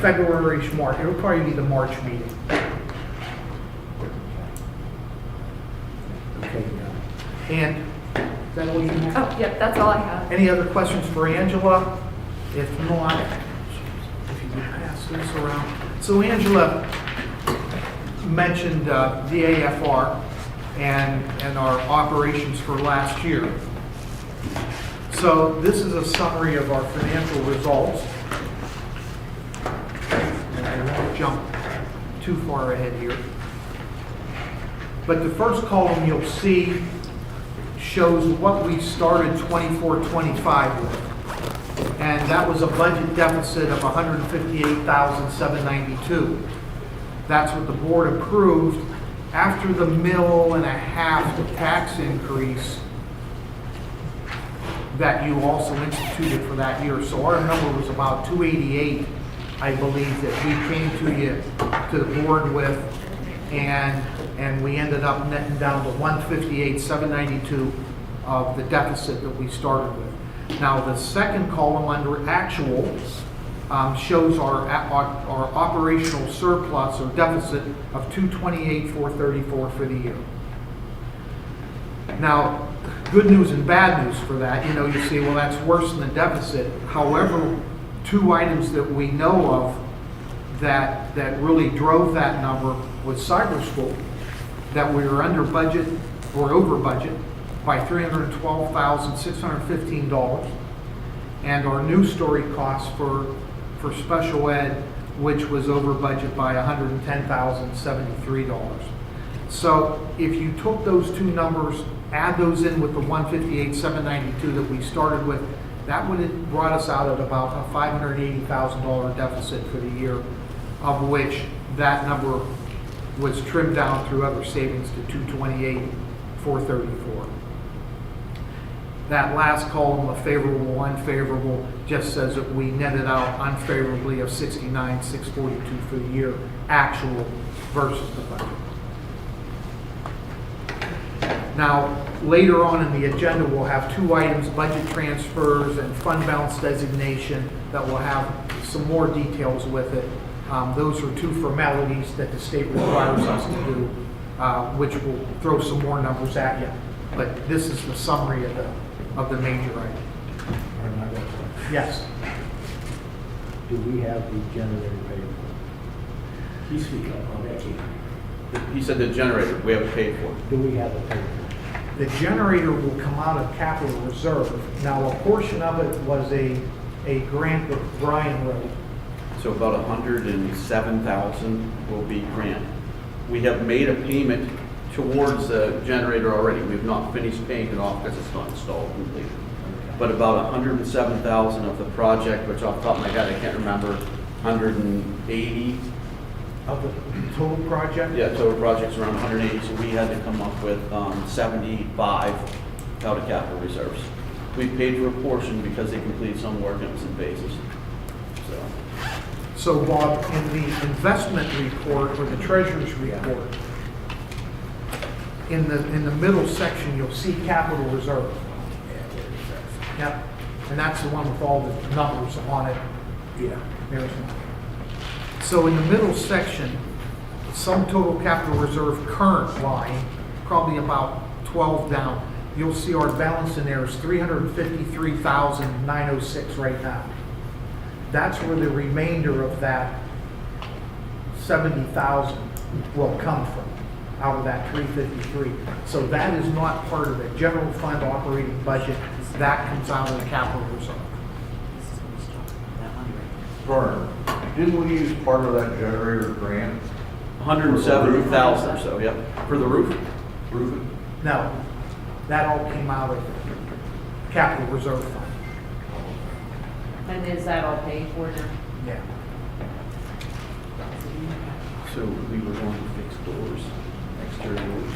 February, March, it'll probably be the March meeting. Okay, and is that all you have? Oh, yep, that's all I have. Any other questions for Angela? If not, if you could pass this around. So Angela mentioned the AFR and our operations for last year. So this is a summary of our financial results. And I won't jump too far ahead here. But the first column you'll see shows what we started 24-25 with. And that was a budget deficit of $158,792. That's what the board approved after the $1.5 tax increase that you also instituted for that year. So our number was about 288, I believe, that we came to the board with, and we ended up netting down to 158,792 of the deficit that we started with. Now, the second column under actuals shows our operational surplus or deficit of 228,434 for the year. Now, good news and bad news for that. You know, you say, well, that's worse than the deficit. However, two items that we know of that really drove that number was cyber school, that we were under budget or over budget by $312,615, and our news story costs for special ed, which was over budget by $110,073. So if you took those two numbers, add those in with the 158,792 that we started with, that would have brought us out at about a $580,000 deficit for the year, of which that number was trimmed down through other savings to 228,434. That last column of favorable, unfavorable, just says that we netted out unfavorably of 69,642 for the year, actual versus the budget. Now, later on in the agenda, we'll have two items, budget transfers and fund balance designation, that will have some more details with it. Those are two formalities that the state requires us to do, which will throw some more numbers at you. But this is the summary of the major item. Yes. Do we have the generator paid You speak up on that, Keith. He said the generator, we have paid for. for? Do we have it paid for? The generator will come out of capital reserve. Now, a portion of it was a grant that Brian wrote. So about 107,000 will be grant. We have made a payment towards the generator already. We've not finished paying it off because it's not installed completely. But about 107,000 of the project, which off the top of my head, I can't remember, 180. Of the total project? Yeah, total project's around 180, so we had to come up with 75 out of capital reserves. We paid for a portion because they completed some work and it was in phases. So, Bob, in the investment report or the treasurer's report, in the middle section, you'll see capital reserve. Yep, and that's the one with all the numbers on it. Yeah. There's one. So in the middle section, sum total capital reserve current line, probably about 12 down, you'll see our balance in there is 353,906 right now. That's where the remainder of that 70,000 will come from, out of that 353. So that is not part of the general fund operating budget. That comes out of the capital reserve. Vern, didn't we use part of that generator grant? 170,000 or so, yep, for the roof. Roofing? No, that all came out of capital reserve fund. And is that all paid for now? Yeah. So we were going to fix doors, exterior doors.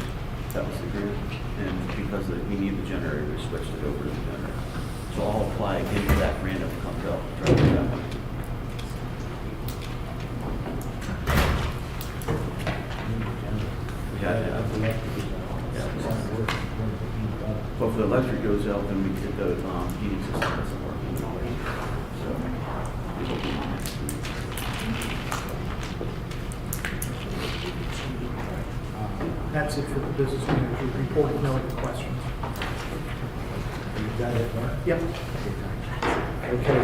That was the grant. And because we need the generator, we switched it over to the generator. So I'll apply again for that grant if it comes out. Try to do that one. But if the electric goes out, then we get the heating system doesn't work anymore. So we will be next week. That's it for the business manager report. No other questions? You got it, Mark? Yep. Okay,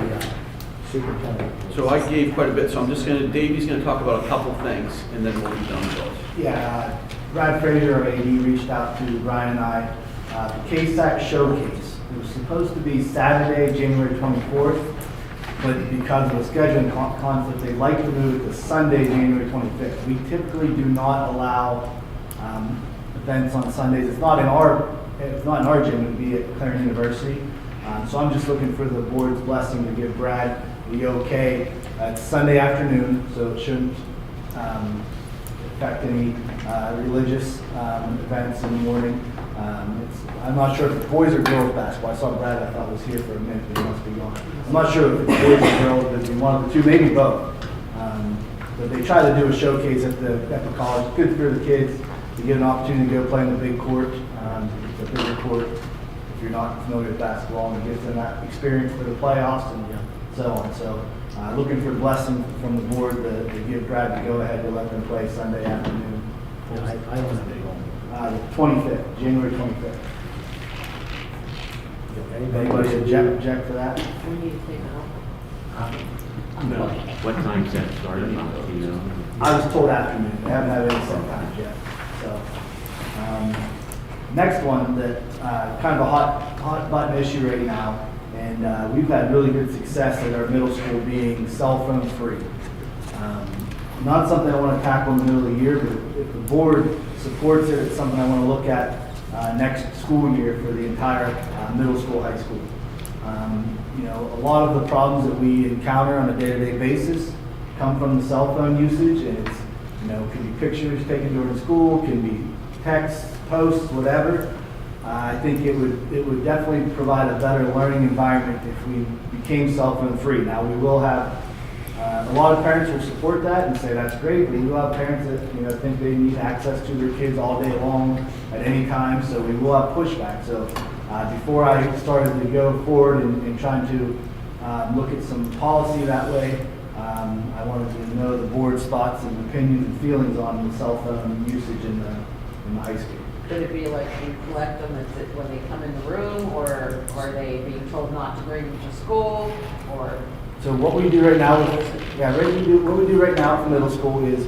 superintendent. So I gave quite a bit, so I'm just gonna, Davey's gonna talk about a couple things, and then we'll be done with those. Yeah, Brad Fraser, our AD, reached out to Brian and I. The KSAC Showcase, it was supposed to be Saturday, January 24th, but because of a scheduling conflict, they'd like to move it to Sunday, January 25th. We typically do not allow events on Sundays. It's not in our gym, it would be at Clarion University. So I'm just looking for the board's blessing to give Brad the okay. It's Sunday afternoon, so it shouldn't affect any religious events in the morning. I'm not sure if it's boys or girls basketball. I saw Brad, I thought was here for a minute, but he must be gone. I'm not sure if it's boys or girls, but it's one of the two, maybe both. But they try to do a showcase at the college. It's good for the kids to get an opportunity to go play in the big court. It's a bigger court if you're not familiar with basketball, and it gives them that experience for the playoffs and so on. So looking for a blessing from the board to give Brad the go-ahead to let them play Sunday afternoon. I don't have it The 25th, January 25th. Anybody object for that? We need to take it off. No. What time's that starting? You know? I was told afternoon. They haven't had any set times yet. So, next one that kind of a hot button issue right now, and we've had really good success at our middle school being cell phone free. Not something I want to tackle in the middle of the year, but if the board supports it, it's something I want to look at next school year for the entire middle school, high school. A lot of the problems that we encounter on a day-to-day basis come from the cell phone usage, and it's, can be pictures taken during school, can be texts, posts, whatever. I think it would definitely provide a better learning environment if we became cell phone free. Now, we will have a lot of parents will support that and say that's great, but we will have parents that think they need access to their kids all day long at any time, so we will have pushback. So before I started to go forward and trying to look at some policy that way, I wanted to know the board's thoughts and opinions and feelings on the cell phone usage in the high school. Could it be like you collect them when they come in the room, or are they being told not to bring them to school, or? So what we do right now, what we do right now for middle school is,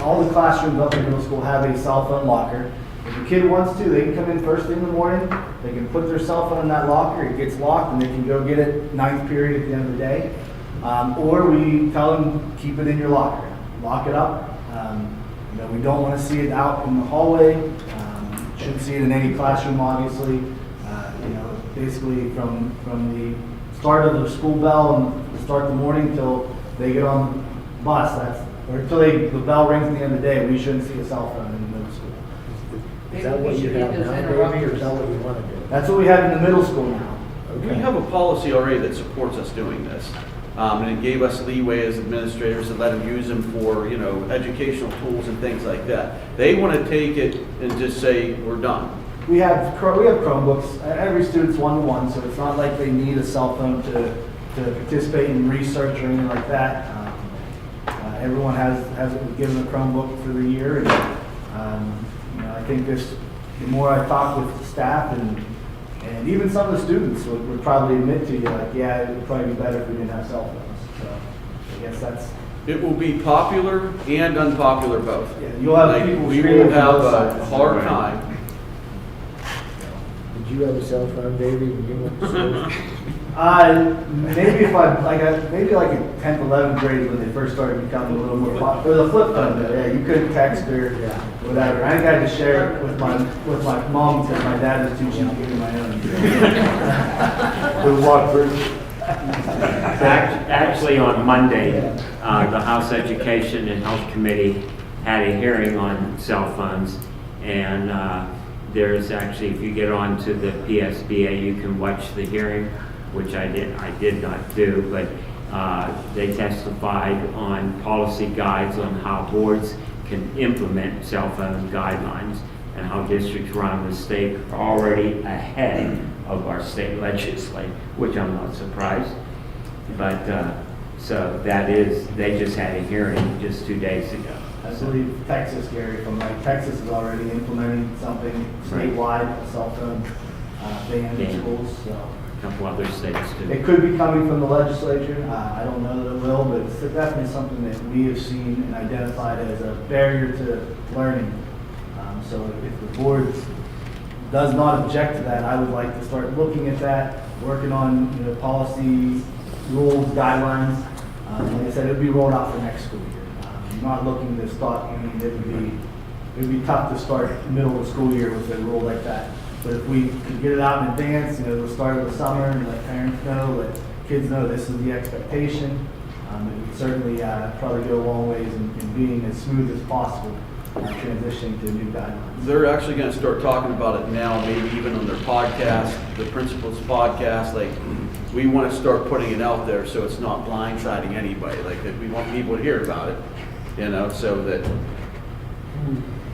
all the classrooms up in middle school have a cell phone locker. If the kid wants to, they can come in first thing in the morning, they can put their cell phone in that locker, it gets locked, and they can go get it ninth period at the end of the day. Or we tell them, keep it in your locker, lock it up. We don't want to see it out in the hallway. Shouldn't see it in any classroom, obviously. Basically from the start of the school bell and start the morning till they get on the bus, or until the bell rings at the end of the day, we shouldn't see a cell phone in the middle school. Is that what you have now, Davey, or is that what you want to do? That's what we have in the middle school now. We have a policy already that supports us doing this. And it gave us leeway as administrators to let them use them for, educational tools and things like that. They want to take it and just say, we're done. We have Chromebooks. Every student's one-to-one, so it's not like they need a cell phone to participate in research or anything like that. Everyone has been given a Chromebook for the year, and I think the more I talk with the staff and even some of the students would probably admit to you, yeah, it would probably be better if we didn't have cell phones. So I guess that's. It will be popular and unpopular both. Yeah, you'll have people. We will have a hard time. Did you have a cell phone, Davey, when you went to school? Maybe if maybe like in 10th, 11th grade when they first started becoming a little more popular. Or the flip phone, yeah, you couldn't text or whatever. I think I had to share it with my mom because my dad was too cheap to give me my own. With what version? Actually, on Monday, the House Education and Health Committee had a hearing on cell phones, and there's actually, if you get onto the PSBA, you can watch the hearing, which I did not do, but they testified on policy guides on how boards can implement cell phone guidelines and how districts around the state are already ahead of our state legislature, which I'm not surprised. But so that is, they just had a hearing just 2 days ago. I believe Texas, Gary, from like Texas is already implementing something statewide, a cell phone ban in schools, so. A couple other states too. It could be coming from the legislature, I don't know that it will, but it's definitely something that we have seen and identified as a barrier to learning. So if the board does not object to that, I would like to start looking at that, working on, policies, rules, guidelines. Like I said, it would be rolled out for next school year. I'm not looking to start, it would be tough to start middle of the school year with a rule like that. But if we could get it out in advance, the start of the summer, and let parents know, let kids know this is the expectation, it would certainly probably go a long ways in being as smooth as possible, transitioning to new guidelines. They're actually going to start talking about it now, maybe even on their podcast, the principals podcast. Like, we want to start putting it out there so it's not blindsiding anybody. Like, that we want people to hear about it, so that.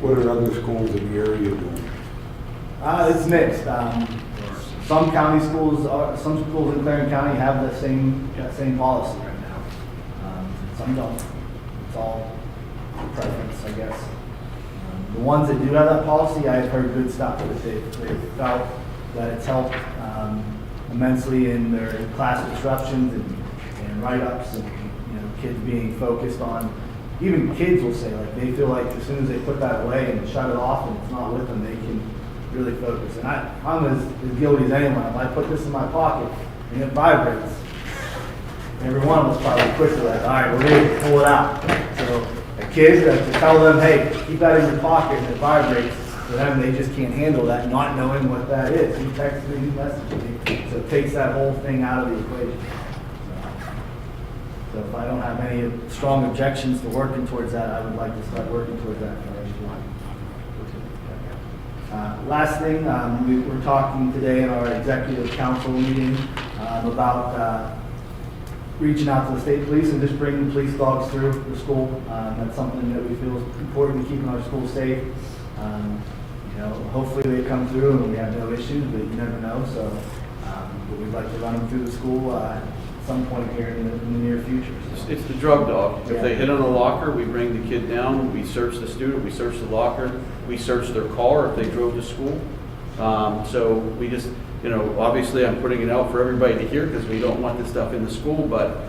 What are other schools in the area doing? It's mixed. Some county schools, some schools in Clarion County have that same policy right now. Some don't. It's all preference, I guess. The ones that do have that policy, I've heard good stuff. They felt that it's helped immensely in their class disruptions and write-ups, and kids being focused on. Even kids will say, like, they feel like as soon as they put that away and shut it off and it's not with them, they can really focus. And I'm as guilty as anyone. If I put this in my pocket and it vibrates, every one of us probably quickly like, all right, we're ready to pull it out. So a kid, to tell them, hey, keep that in your pocket and it vibrates, for them, they just can't handle that, not knowing what that is. He texts me, he messages me. So it takes that whole thing out of the equation. So if I don't have any strong objections to working towards that, I would like to start working towards that. Last thing, we were talking today in our executive council meeting about reaching out to the state police and just bringing police dogs through the school. That's something that we feel is important, keeping our schools safe. Hopefully they come through and we have no issues, but you never know. So we'd like to run them through the school at some point here in the near future. It's the drug dog. If they hit on a locker, we bring the kid down, we search the student, we search the locker, we search their car if they drove to school. So we just, obviously I'm putting it out for everybody to hear because we don't want this stuff in the school, but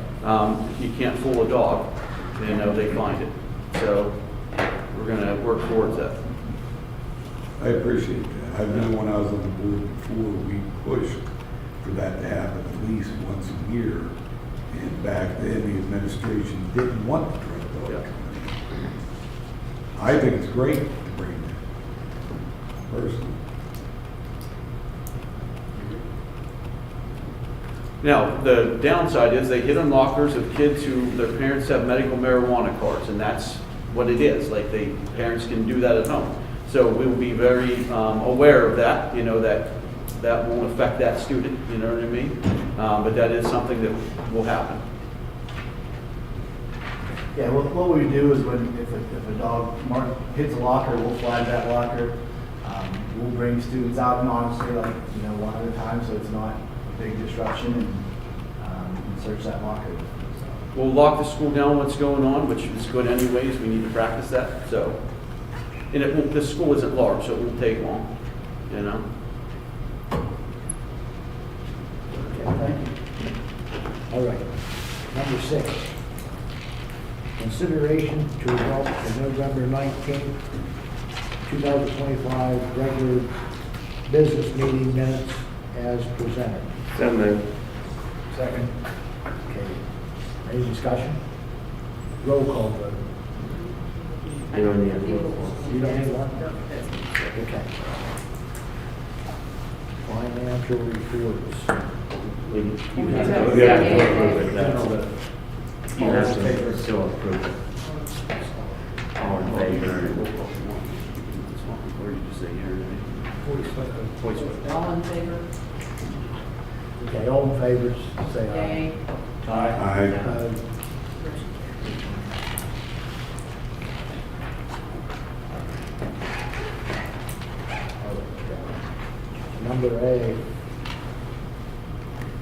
you can't fool a dog, they find it. So we're going to work towards that. I appreciate that. I know when I was on the board before, we pushed for that to happen at least once a year. And back then, the administration didn't want the drug dog coming in. I think it's great to bring that, personally. Now, the downside is they hit on lockers of kids who their parents have medical marijuana cards, and that's what it is. Like, parents can do that at home. So we will be very aware of that, that won't affect that student, you know what I mean? But that is something that will happen. Yeah, what we do is if a dog hits a locker, we'll flag that locker. We'll bring students out and honestly, one at a time, so it's not a big disruption, and search that locker. So. We'll lock the school down what's going on, which is good anyways. We need to practice that. So, and the school isn't large, so it won't take long, Okay, thank you. All right. Number 6. Consideration to adopt the November 19th, 2025 regular business meeting minutes as presented. So moved. Second. Okay. Any discussion? Roll call vote. I don't need a roll call. You don't need one? Okay. Financial reports. You have Yeah. to Yeah. approve it, General that's, vote. you have to still approve it. All in favor? Or you just say here, All in favor? Okay, all in favor, say aye. Yay. Aye. Opposed? Number A,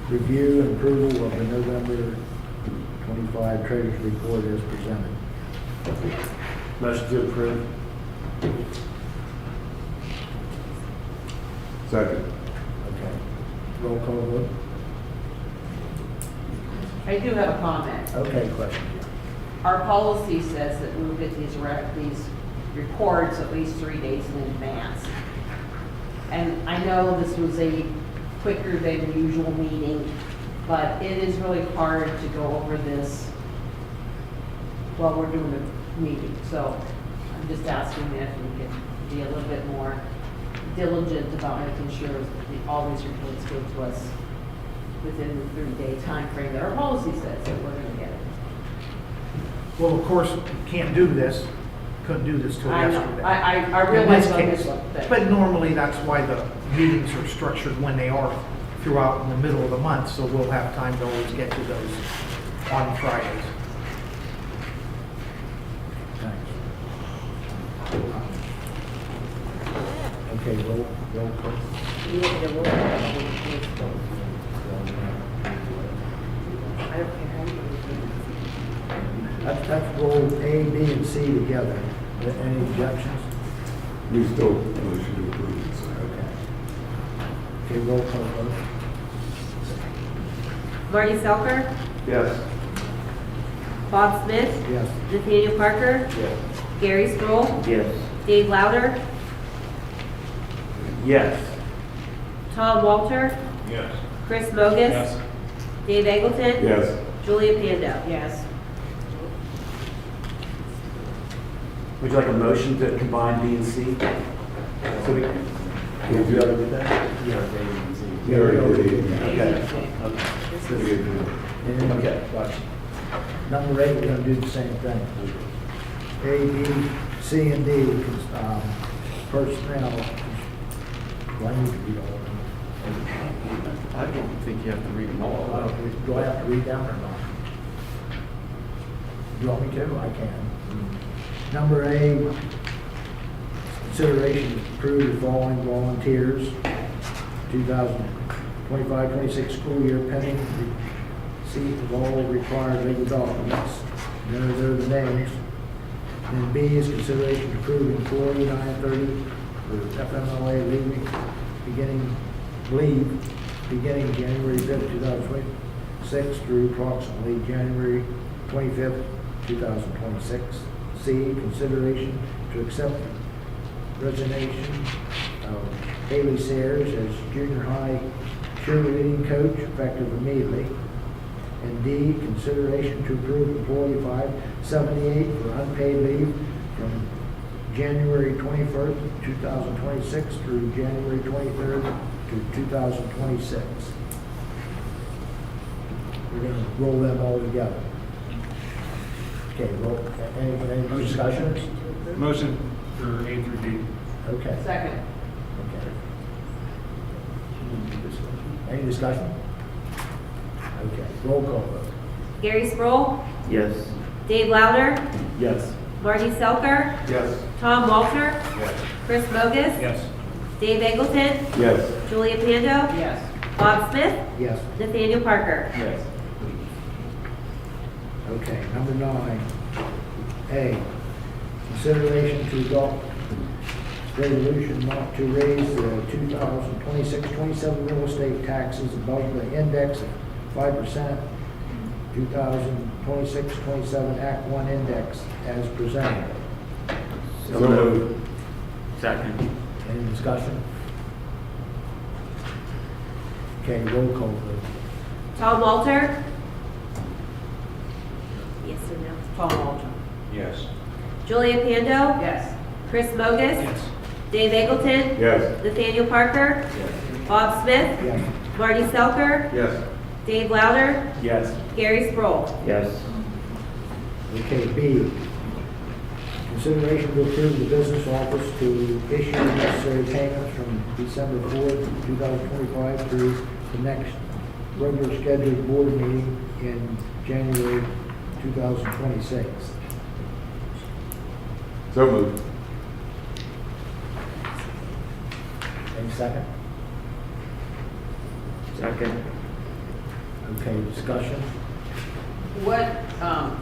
review and approval of the November 25 Treasurers Report as presented. Motion to approve. Second. Okay. Roll call vote. I do have a comment. Okay, question. Our policy says that we'll get these reports at least 3 days in advance. And I know this was a quicker than usual meeting, but it is really hard to go over this while we're doing the meeting. So I'm just asking if we can be a little bit more diligent about making sure that all these reports go to us within the 3-day time frame that our policy says that we're gonna get it. Well, of course, can't do this, couldn't do this till I know, yesterday. I In realize this on case. this one, But normally, that's why the meetings are structured when they are throughout in the middle of the month, so we'll have time to always get to those on Fridays. Thanks. Okay, roll call. You want me to roll it? I don't care how you do That's roll A, B, and C together. Any objections? We still motion to approve it. so. Okay, roll call vote. Marty Selker, Yes. Bob Smith, Yes. Nathaniel Parker, Yes. Gary Sproul, Yes. Dave Louder, Yes. Tom Walter, Yes. Chris Mogus, Yes. Dave Eggleton, Yes. Julia Pando. Yes. Would you like a motion to combine B and C? So we, We'll do that. with that? Yeah, A and C. We already did. Okay. Okay. Gotcha. Number 8, we're gonna do the same thing. A, B, C, and D, personnel. Do I need to read all of them? I don't think you have to read them all. Do I have to read them or not? Do you want me to? I can. Number A, consideration to approve the following volunteers, 2025-26 school year pending receipt of all required legal documents. There are the names. And B is consideration to approve employee 930 for FMLA leave beginning January 5th, 2026 through approximately January 25th, 2026. C, consideration to accept resignation of Haley Sayers as junior high cheerleading coach effective immediately. And D, consideration to approve employee 578 for unpaid leave from January 21st, 2026 through January 23rd to 2026. We're going to roll them all together. Okay, roll. Any discussions? Motion for A through D. Okay. Second. Okay. Any discussion? Okay, roll call vote. Gary Sproul, Yes. Dave Louder, Yes. Marty Selker, Yes. Tom Walter, Yes. Chris Mogus, Yes. Dave Eggleton, Yes. Julia Pando, Yes. Bob Smith, Yes. Nathaniel Parker. Yes. Okay, number 9. A, consideration to adopt resolution not to raise the 2026-27 real estate taxes above the index of 5%, 2026-27 Act 1 index as presented. So moved. Second. Any discussion? Okay, roll call vote. Tom Walter? Yes or no? Tom Walter. Yes. Julia Pando? Yes. Chris Mogus? Yes. Dave Eggleton? Yes. Nathaniel Parker? Bob Smith? Yes. Marty Selker? Yes. Dave Louder, Yes. Gary Sproul. Yes. Okay, B, consideration to approve the business office to issue necessary payments from December 4th, 2025 through the next regular scheduled board meeting in January 2026. So moved. Any second? Second. Okay, discussion? What,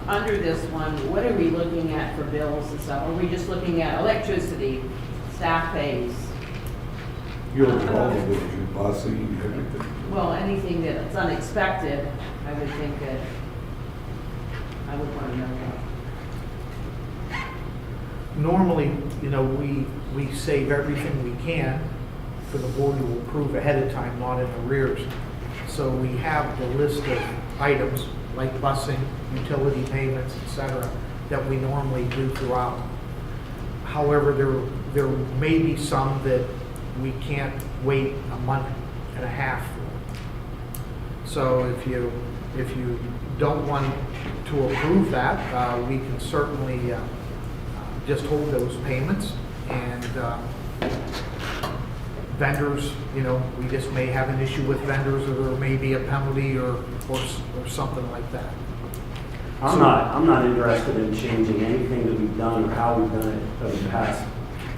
under this one, what are we looking at for bills and stuff? Are we just looking at electricity, staff pays? Your call with your busing, everything. Well, anything that's unexpected, I would think that I would want to know about. Normally, you know, we save everything we can for the board to approve ahead of time, not in arrears. So we have the list of items like busing, utility payments, et cetera, that we normally do throughout. However, there may be some that we can't wait a month and a half for. So if you don't want to approve that, we can certainly just hold those payments, and vendors, you know, we just may have an issue with vendors, or there may be a penalty or something like that. I'm not interested in changing anything that we've done or how we've done it over the past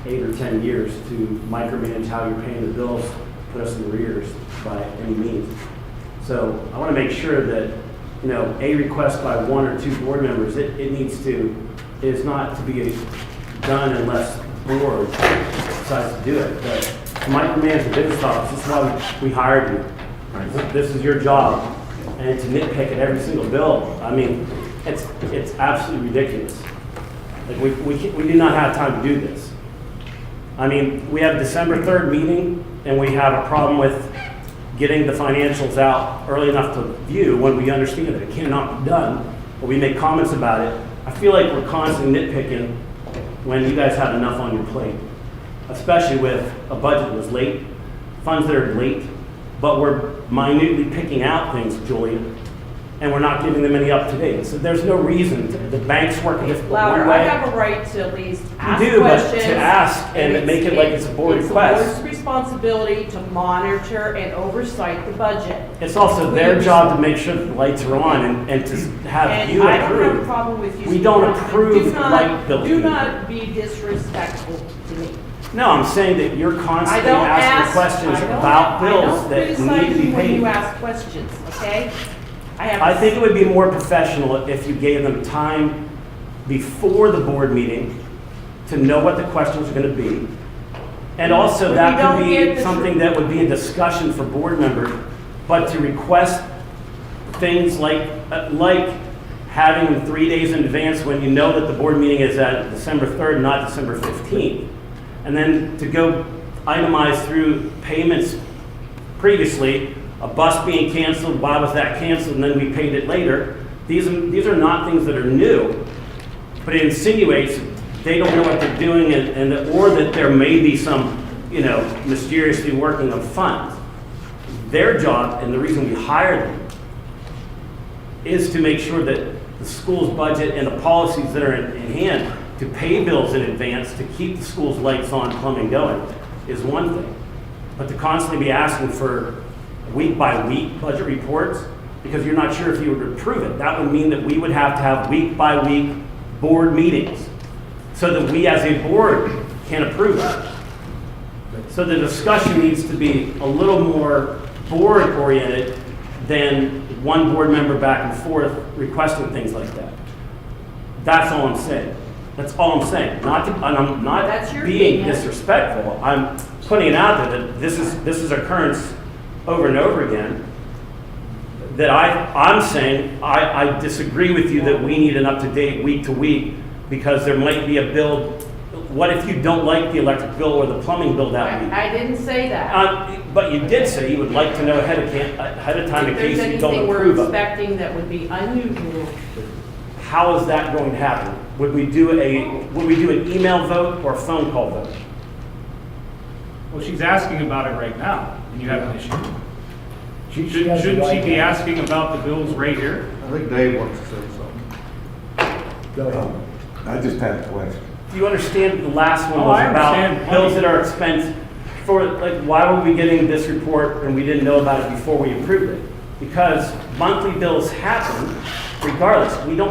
8 or 10 years to micromanage how you're paying the bills, put us in arrears by any means. So I want to make sure that, you know, a request by 1 or 2 board members, it is not to be done unless the board decides to do it. But to micromanage the business office, this is why we hired you. This is your job. And to nitpick at every single bill, I mean, it's absolutely ridiculous. Like we do not have time to do this. I mean, we have a December 3rd meeting, and we have a problem with getting the financials out early enough to view when we understand that it cannot be done, but we make comments about it. I feel like we're constantly nitpicking when you guys have enough on your plate, especially with a budget that was late, funds that are late, but we're minutely picking out things, Julian, and we're not giving them any up to date. So there's no reason. The banks work different Louder, one way. I have a right to at least ask You do, but questions. to ask and make it like it's a board request. It's the board's responsibility to monitor and oversight the budget. It's also their job to make sure that the lights are on and to have And you I don't have a approve. problem with you. We don't speaking up, but approve do not- light bills. Do not be disrespectful to me. No, I'm saying that you're I constantly don't asking ask. questions I don't- about bills that I need don't to criticize be you when paid. you ask questions, okay? I think it would be more professional if you gave them time before the board meeting to know what the questions are going to be. And also, When that you could don't be get the something that would be a discussion for board members, but to request things like having them 3 days in advance when you know that the board meeting is at December 3rd, not December 15th. And then to go itemize through payments previously, a bus being canceled, why was that canceled, and then we paid it later. These are not things that are new, but it insinuates they don't know what they're doing, or that there may be some, you know, mysteriously working of funds. Their job, and the reason we hire them, is to make sure that the school's budget and the policies that are in hand to pay bills in advance to keep the school's lights on, plumbing going, is one thing. But to constantly be asking for week-by-week budget reports, because you're not sure if you would approve it, that would mean that we would have to have week-by-week board meetings so that we as a board can approve it. So the discussion needs to be a little more board-oriented than one board member back and forth requesting things like that. That's all I'm saying. That's all I'm saying. And I'm not That's your being opinion. disrespectful. I'm putting it out there that this is occurrence over and over again. That I'm saying I disagree with you that we need an up-to-date week to week, because there might be a bill. What if you don't like the electric bill or the plumbing bill that week? I didn't say that. But you did say you would like to know ahead of time in If case there's you don't anything we're approve of it. expecting that would be unusual, How is that going to happen? Would we do an email vote or a phone call vote? Well, she's asking about it right now, and you have an issue. She has the Shouldn't she right be to- asking about the bills right here? I think Dave wants to say something. Go ahead. I just had a question. Do you understand the last one Oh, was I about understand. bills that are expense for, like, why were we getting this report and we didn't know about it before we approved it? Because monthly bills happen regardless. We do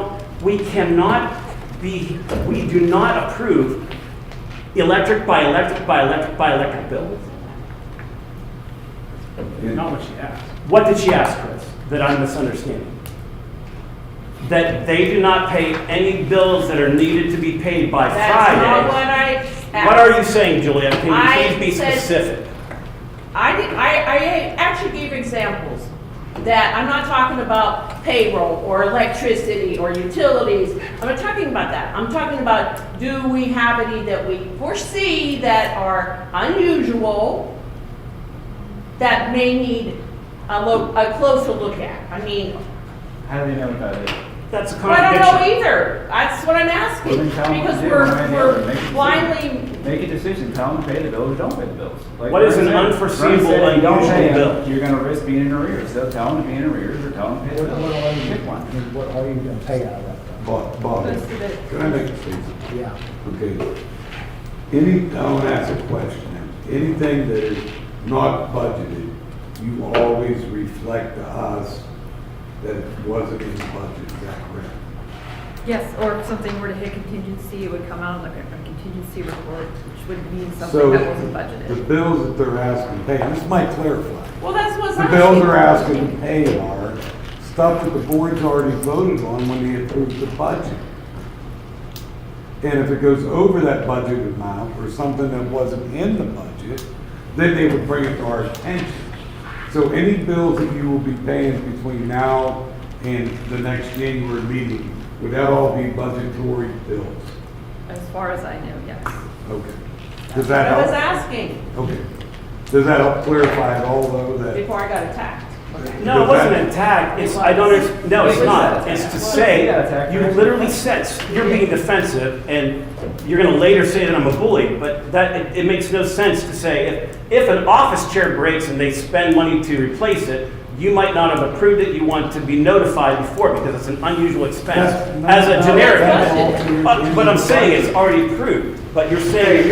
not approve electric by electric by electric by electric bills. Not what she asked. What did she ask, Chris, that I'm misunderstanding? That they do not pay any bills that are needed to be paid by That's Friday. not what I asked. What are you saying, Juliet? Can I you please be said- specific? I actually gave examples that I'm not talking about payroll or electricity or utilities. I'm not talking about that. I'm talking about, do we have any that we foresee that are unusual that may need a closer look at? I mean, How do they know what that is? That's a I don't know contradiction. either. That's what I'm asking. Well, then tell them Because what to do, one way or the other. we're Make a decision. blindly, Make a decision, tell them to pay the bills or don't pay the bills. Like What is Vern an said. unforeseeable, Vern said, if you don't unusual pay 'em, bill? You're gonna risk being in arrears, so tell them to be in arrears or tell them to pay the What bill. are you, Pick one. I mean, what are you gonna pay out of that? Bob, Most of it. can I make a statement? Yeah. Okay. I want to ask a question. Anything that is not budgeted, you always reflect to us that it wasn't in the budget, is that correct? Yes, or if something were to hit contingency, it would come out like a contingency report, which would mean So something that wasn't the budgeted. bills that they're asking to pay, and this might clarify. well, that's what's The bills they're asking to pay are stuff that the board's already voted on when they approved the budget. And if it goes over that budget amount or something that wasn't in the budget, then they would bring it to our attention. So any bills that you will be paying between now and the next January meeting, would that all be budgetary bills? As far as I know, yes. Okay. Does that I was help? asking Okay. Does that help clarify at all though that? before I got attacked. No, it wasn't an attack. It's, I don't, no, it's not. It's to say, you literally said, you're being defensive, and you're gonna later say that I'm a bully, but that, it makes no sense to say, if an office chair breaks and they spend money to replace it, you might not have approved it, you want to be notified before, because it's an unusual expense. As a generic, but I'm saying it's already approved, but you're saying.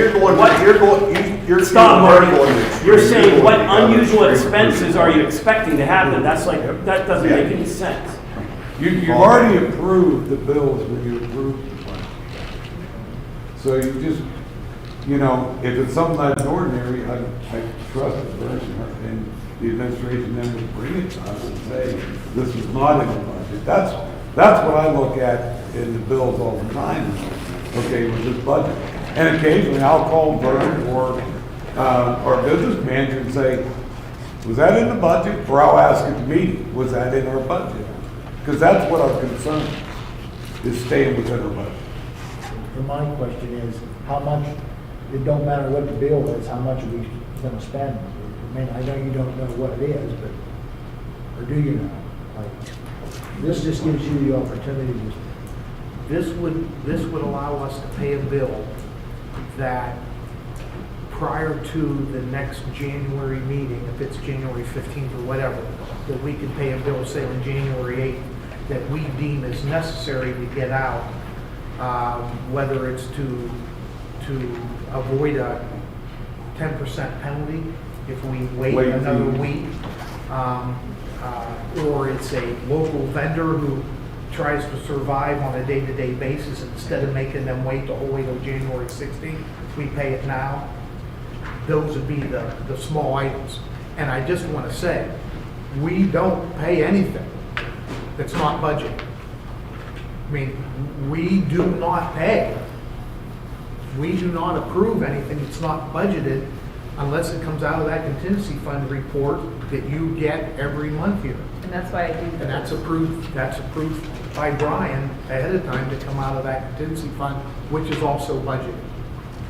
You're Stop, Marty. Marty. You're saying what unusual expenses are you expecting to happen? That's like, that doesn't make any sense. You've already approved the bills when you approved the budget. So you just, if it's something that's ordinary, I trust the person and the administration then would bring it to us and say, this is not in the budget. That's what I look at in the bills all the time, okay, with this budget. And occasionally I'll call Vern or our business manager and say, was that in the budget? Or I'll ask at the meeting, was that in our budget? Because that's what our concern is staying within our budget. And my question is, how much, it don't matter what the bill is, how much are we gonna spend? I mean, I know you don't know what it is, but, or do you know? Like, this just gives you the opportunity to, This would allow us to pay a bill that prior to the next January meeting, if it's January 15th or whatever, that we can pay a bill, say on January 8th, that we deem as necessary to get out, whether it's to avoid a 10% penalty if we wait another week, or it's a local vendor who tries to survive on a day-to-day basis, instead of making them wait the whole way till January 16th, we pay it now. Those would be the small items. And I just want to say, we don't pay anything that's not budgeted. I mean, we do not pay. We do not approve anything that's not budgeted unless it comes out of that contingency fund report that you get every month here. And that's why I do. And that's approved by Brian ahead of time to come out of that contingency fund, which is also budgeted.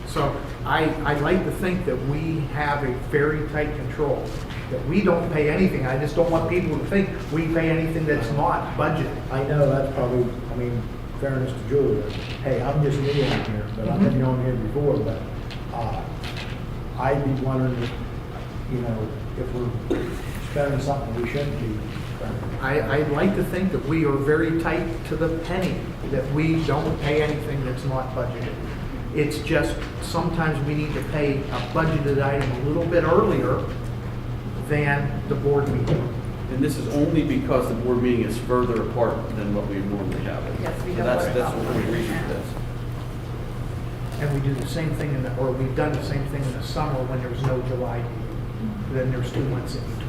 So I'd like to think that we have a very tight control, that we don't pay anything. I just don't want people to think we pay anything that's not budgeted. I know that's probably, I mean, fairness to Julia, hey, I'm just new on here, but I've been on here before, but I'd be wondering, if we're spending something we shouldn't be spending. I'd like to think that we are very tight to the penny, that we don't pay anything that's not budgeted. It's just, sometimes we need to pay a budgeted item a little bit earlier than the board meeting. And this is only because the board meeting is further apart than what we normally have it. Yes, we So don't that's worry that's about what we that. reason for this. And we do the same thing or we've done the same thing in the summer when there's no July meeting. Then there's 2 months in between.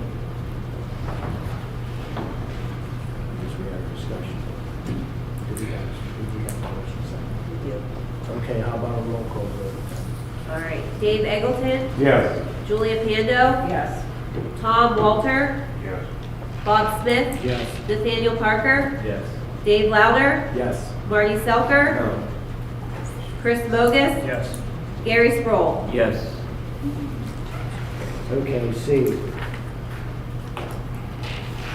Because we had a discussion. Did we have motion second? Okay, how about a roll call vote? All right, Dave Eggleton, Yes. Julia Pando, Yes. Tom Walter, Yes. Bob Smith, Yes. Nathaniel Parker, Yes. Dave Louder, Yes. Marty Selker, Chris Mogus, Yes. Gary Sproul. Yes. Okay, C.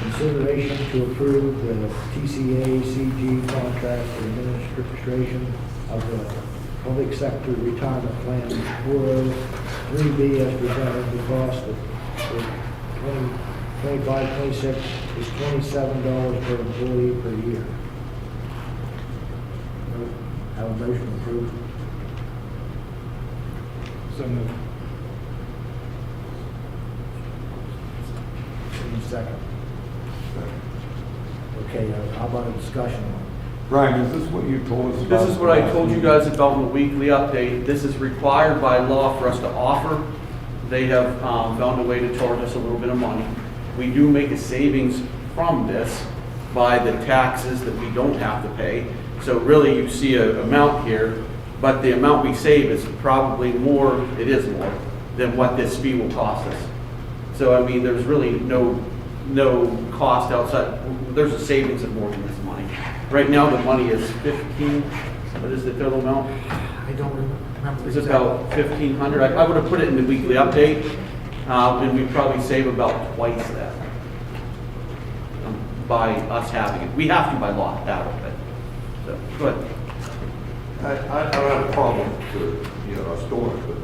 Consideration to approve the TCA-CG contract for administration of the public sector retirement plan 403B as presented. The cost of 25-26 is $27 per employee per year. Have a motion approved. So moved. Any second? Okay, how about a discussion? Brian, is this what you told us about? This is what I told you guys about in the weekly update. This is required by law for us to offer. They have found a way to charge us a little bit of money. We do make a savings from this by the taxes that we don't have to pay. So really, you see an amount here, but the amount we save is probably more, it is more, than what this fee will cost us. So, I mean, there's really no cost outside. There's a savings of more than this money. Right now, the money is 15, what is the total amount? I don't remember. It's about 1,500. I would have put it in the weekly update, and we'd probably save about twice that by us having it. We have to by law have it. So, go ahead. I don't have a problem to, us doing it, but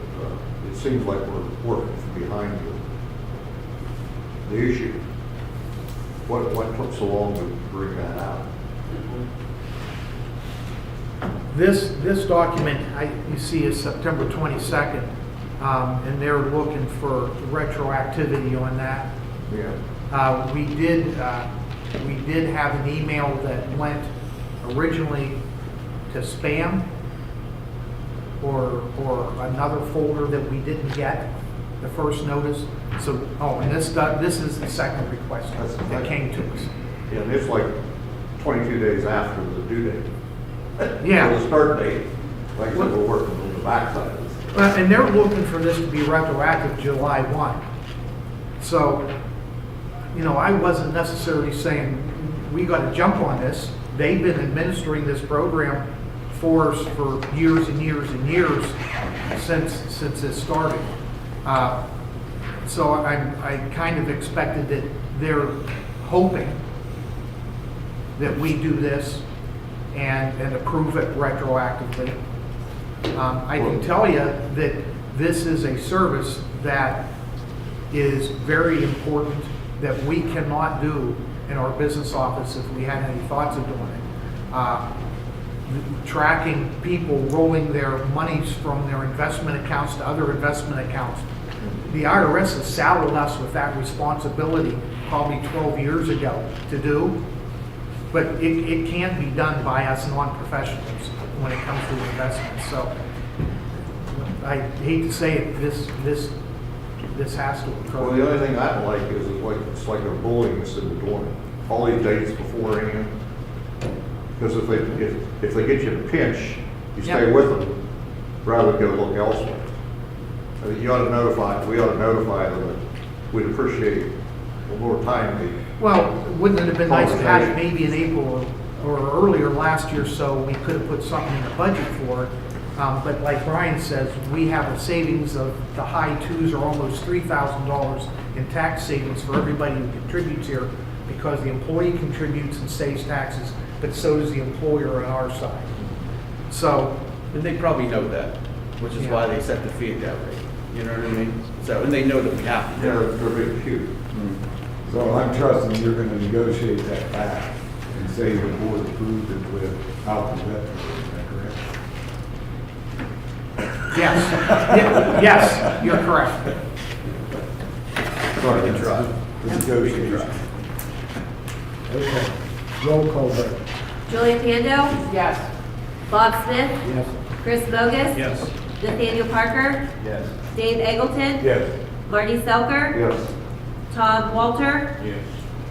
it seems like we're working from behind the issue. What took so long to bring that out? This document, you see, is September 22nd, and they're looking for retroactivity on that. Yeah. We did have an email that went originally to spam or another folder that we didn't get the first notice. So, and this is the second request that came to us. Yeah, and it's like 22 days after the due date. Yeah. So the start date, like I said, we're working on the backside of this. And they're looking for this to be retroactive July 1. So, I wasn't necessarily saying we got to jump on this. They've been administering this program for us for years and years and years since it started. So I kind of expected that they're hoping that we do this and approve it retroactively. I can tell you that this is a service that is very important that we cannot do in our business office if we had any thoughts of doing it. Tracking people rolling their monies from their investment accounts to other investment accounts. The IRS has saddled us with that responsibility probably 12 years ago to do, but it can't be done by us non-professionals when it comes to investments. So I hate to say it, this has to occur. Well, the only thing I don't like is it's like they're bullying us into doing it. All these dates beforehand. Because if they get you in a pinch, you stay Yeah. with them rather than go look elsewhere. I mean, we ought to notify them that we'd appreciate a more timely. Well, wouldn't it have been nice to have it maybe in April or earlier last year, so we could have put something in the budget for it? But like Brian says, we have a savings of the high twos or almost $3,000 in tax savings for everybody who contributes here, because the employee contributes and saves taxes, but so does the employer on our side. So, And they probably know that, which is why they set the fee at that rate. You know what I mean? So, and they know that we have to. They're being cute. So I'm trusting you're gonna negotiate that back and say the board approved it without the veteran, is that correct? Yes, yes, you're correct. Sorry, the negotiation. Okay, roll call vote. Julia Pando, Yes. Bob Smith, Yes. Chris Bogus. Yes. Nathaniel Parker, Yes. Dave Eggleton, Yes. Marty Selker, Yes. Tom Walter, Yes.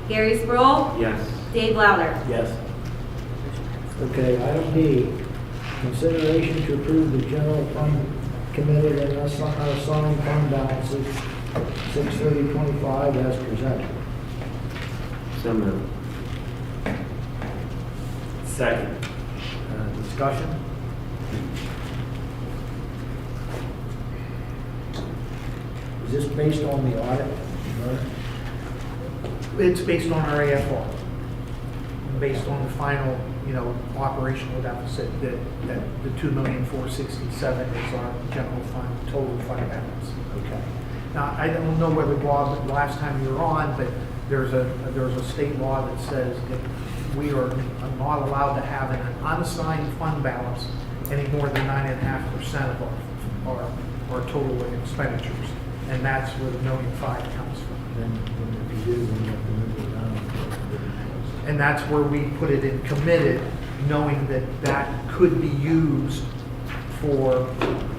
Gary Sproul, Yes. Dave Louder. Yes. Okay, item D, consideration to approve the general fund committed and unassigned fund balances, 6/30/25 as presented. So moved. Second. Discussion? Is this based on the audit? It's based on our AFR, based on the final, operational deficit, that the 2,467,000 is our general fund, total fund balance. Okay. Now, I don't know whether, Bob, the last time you were on, but there's a state law that says that we are not allowed to have an unassigned fund balance any more than 9.5% of our total expenditures. And that's where the $1.5 million comes from. Then when you do, then you have to move it down. And that's where we put it in committed, knowing that that could be used for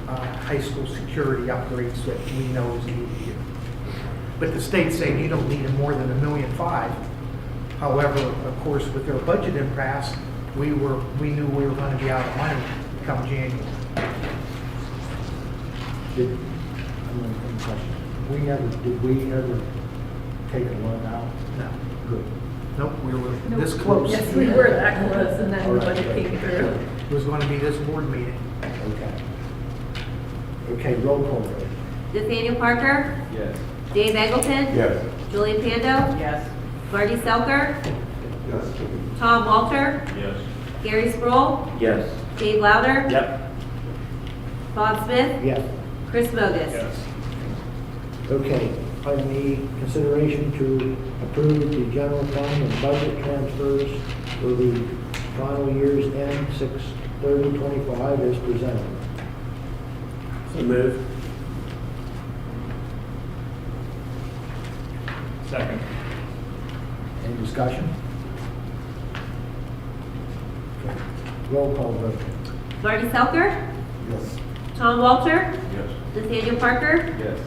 high school security upgrades that we know is needed here. But the state's saying you don't need more than $1.5 million. However, of course, with their budget impasse, we knew we were going to be out of money come January. Did we ever take a loan out? No. Good. Nope, we were this close. Yes, we were that close, and then All the right, budget good. came through. It was going to be this board meeting. Okay. Okay, roll call vote. Nathaniel Parker, Yes. Dave Eggleton, Yes. Julia Pando, Yes. Marty Selker, Yes. Tom Walter, Yes. Gary Sproul, Yes. Dave Louder, Yep. Bob Smith, Yes. Chris Bogus. Yes. Okay, item E, consideration to approve the general fund and budget transfers for the final year's end 6/30/25 as presented. So moved. Second. Any discussion? Okay, roll call vote. Marty Selker, Yes. Tom Walter, Yes. Nathaniel Parker, Yes.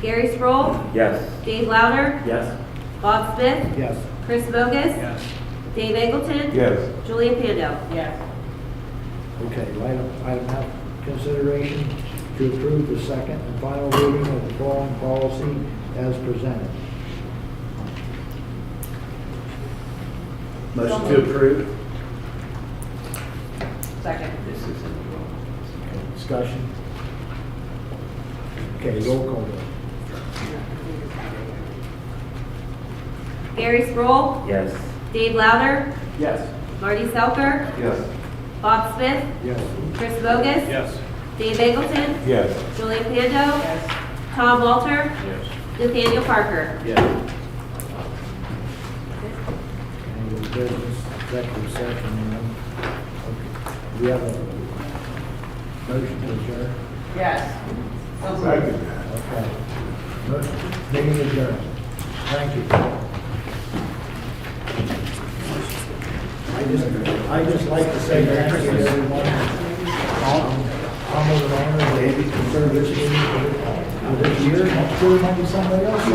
Gary Sproul, Yes. Dave Louder, Yes. Bob Smith, Yes. Chris Bogus, Yes. Dave Eggleton, Yes. Julia Pando. Yes. Okay, item F, consideration to approve the second and final reading of the following policy as presented. Motion to approve. Second. This is in the Okay, discussion? Okay, roll call vote. Gary Sproul, Yes. Dave Louder, Yes. Marty Selker, Yes. Bob Smith, Yes. Chris Bogus, Yes. Dave Eggleton, Yes. Julia Pando, Yes. Tom Walter, Yes. Nathaniel Parker. Yes. Any other business, executive session, Okay. Do we have a motion to adjourn? Yes. So moved. Second. Okay. Meeting adjourned. Thank you. I just like to say thank you to everyone. I'm an honor to serve this meeting for this year. Next year might be somebody else.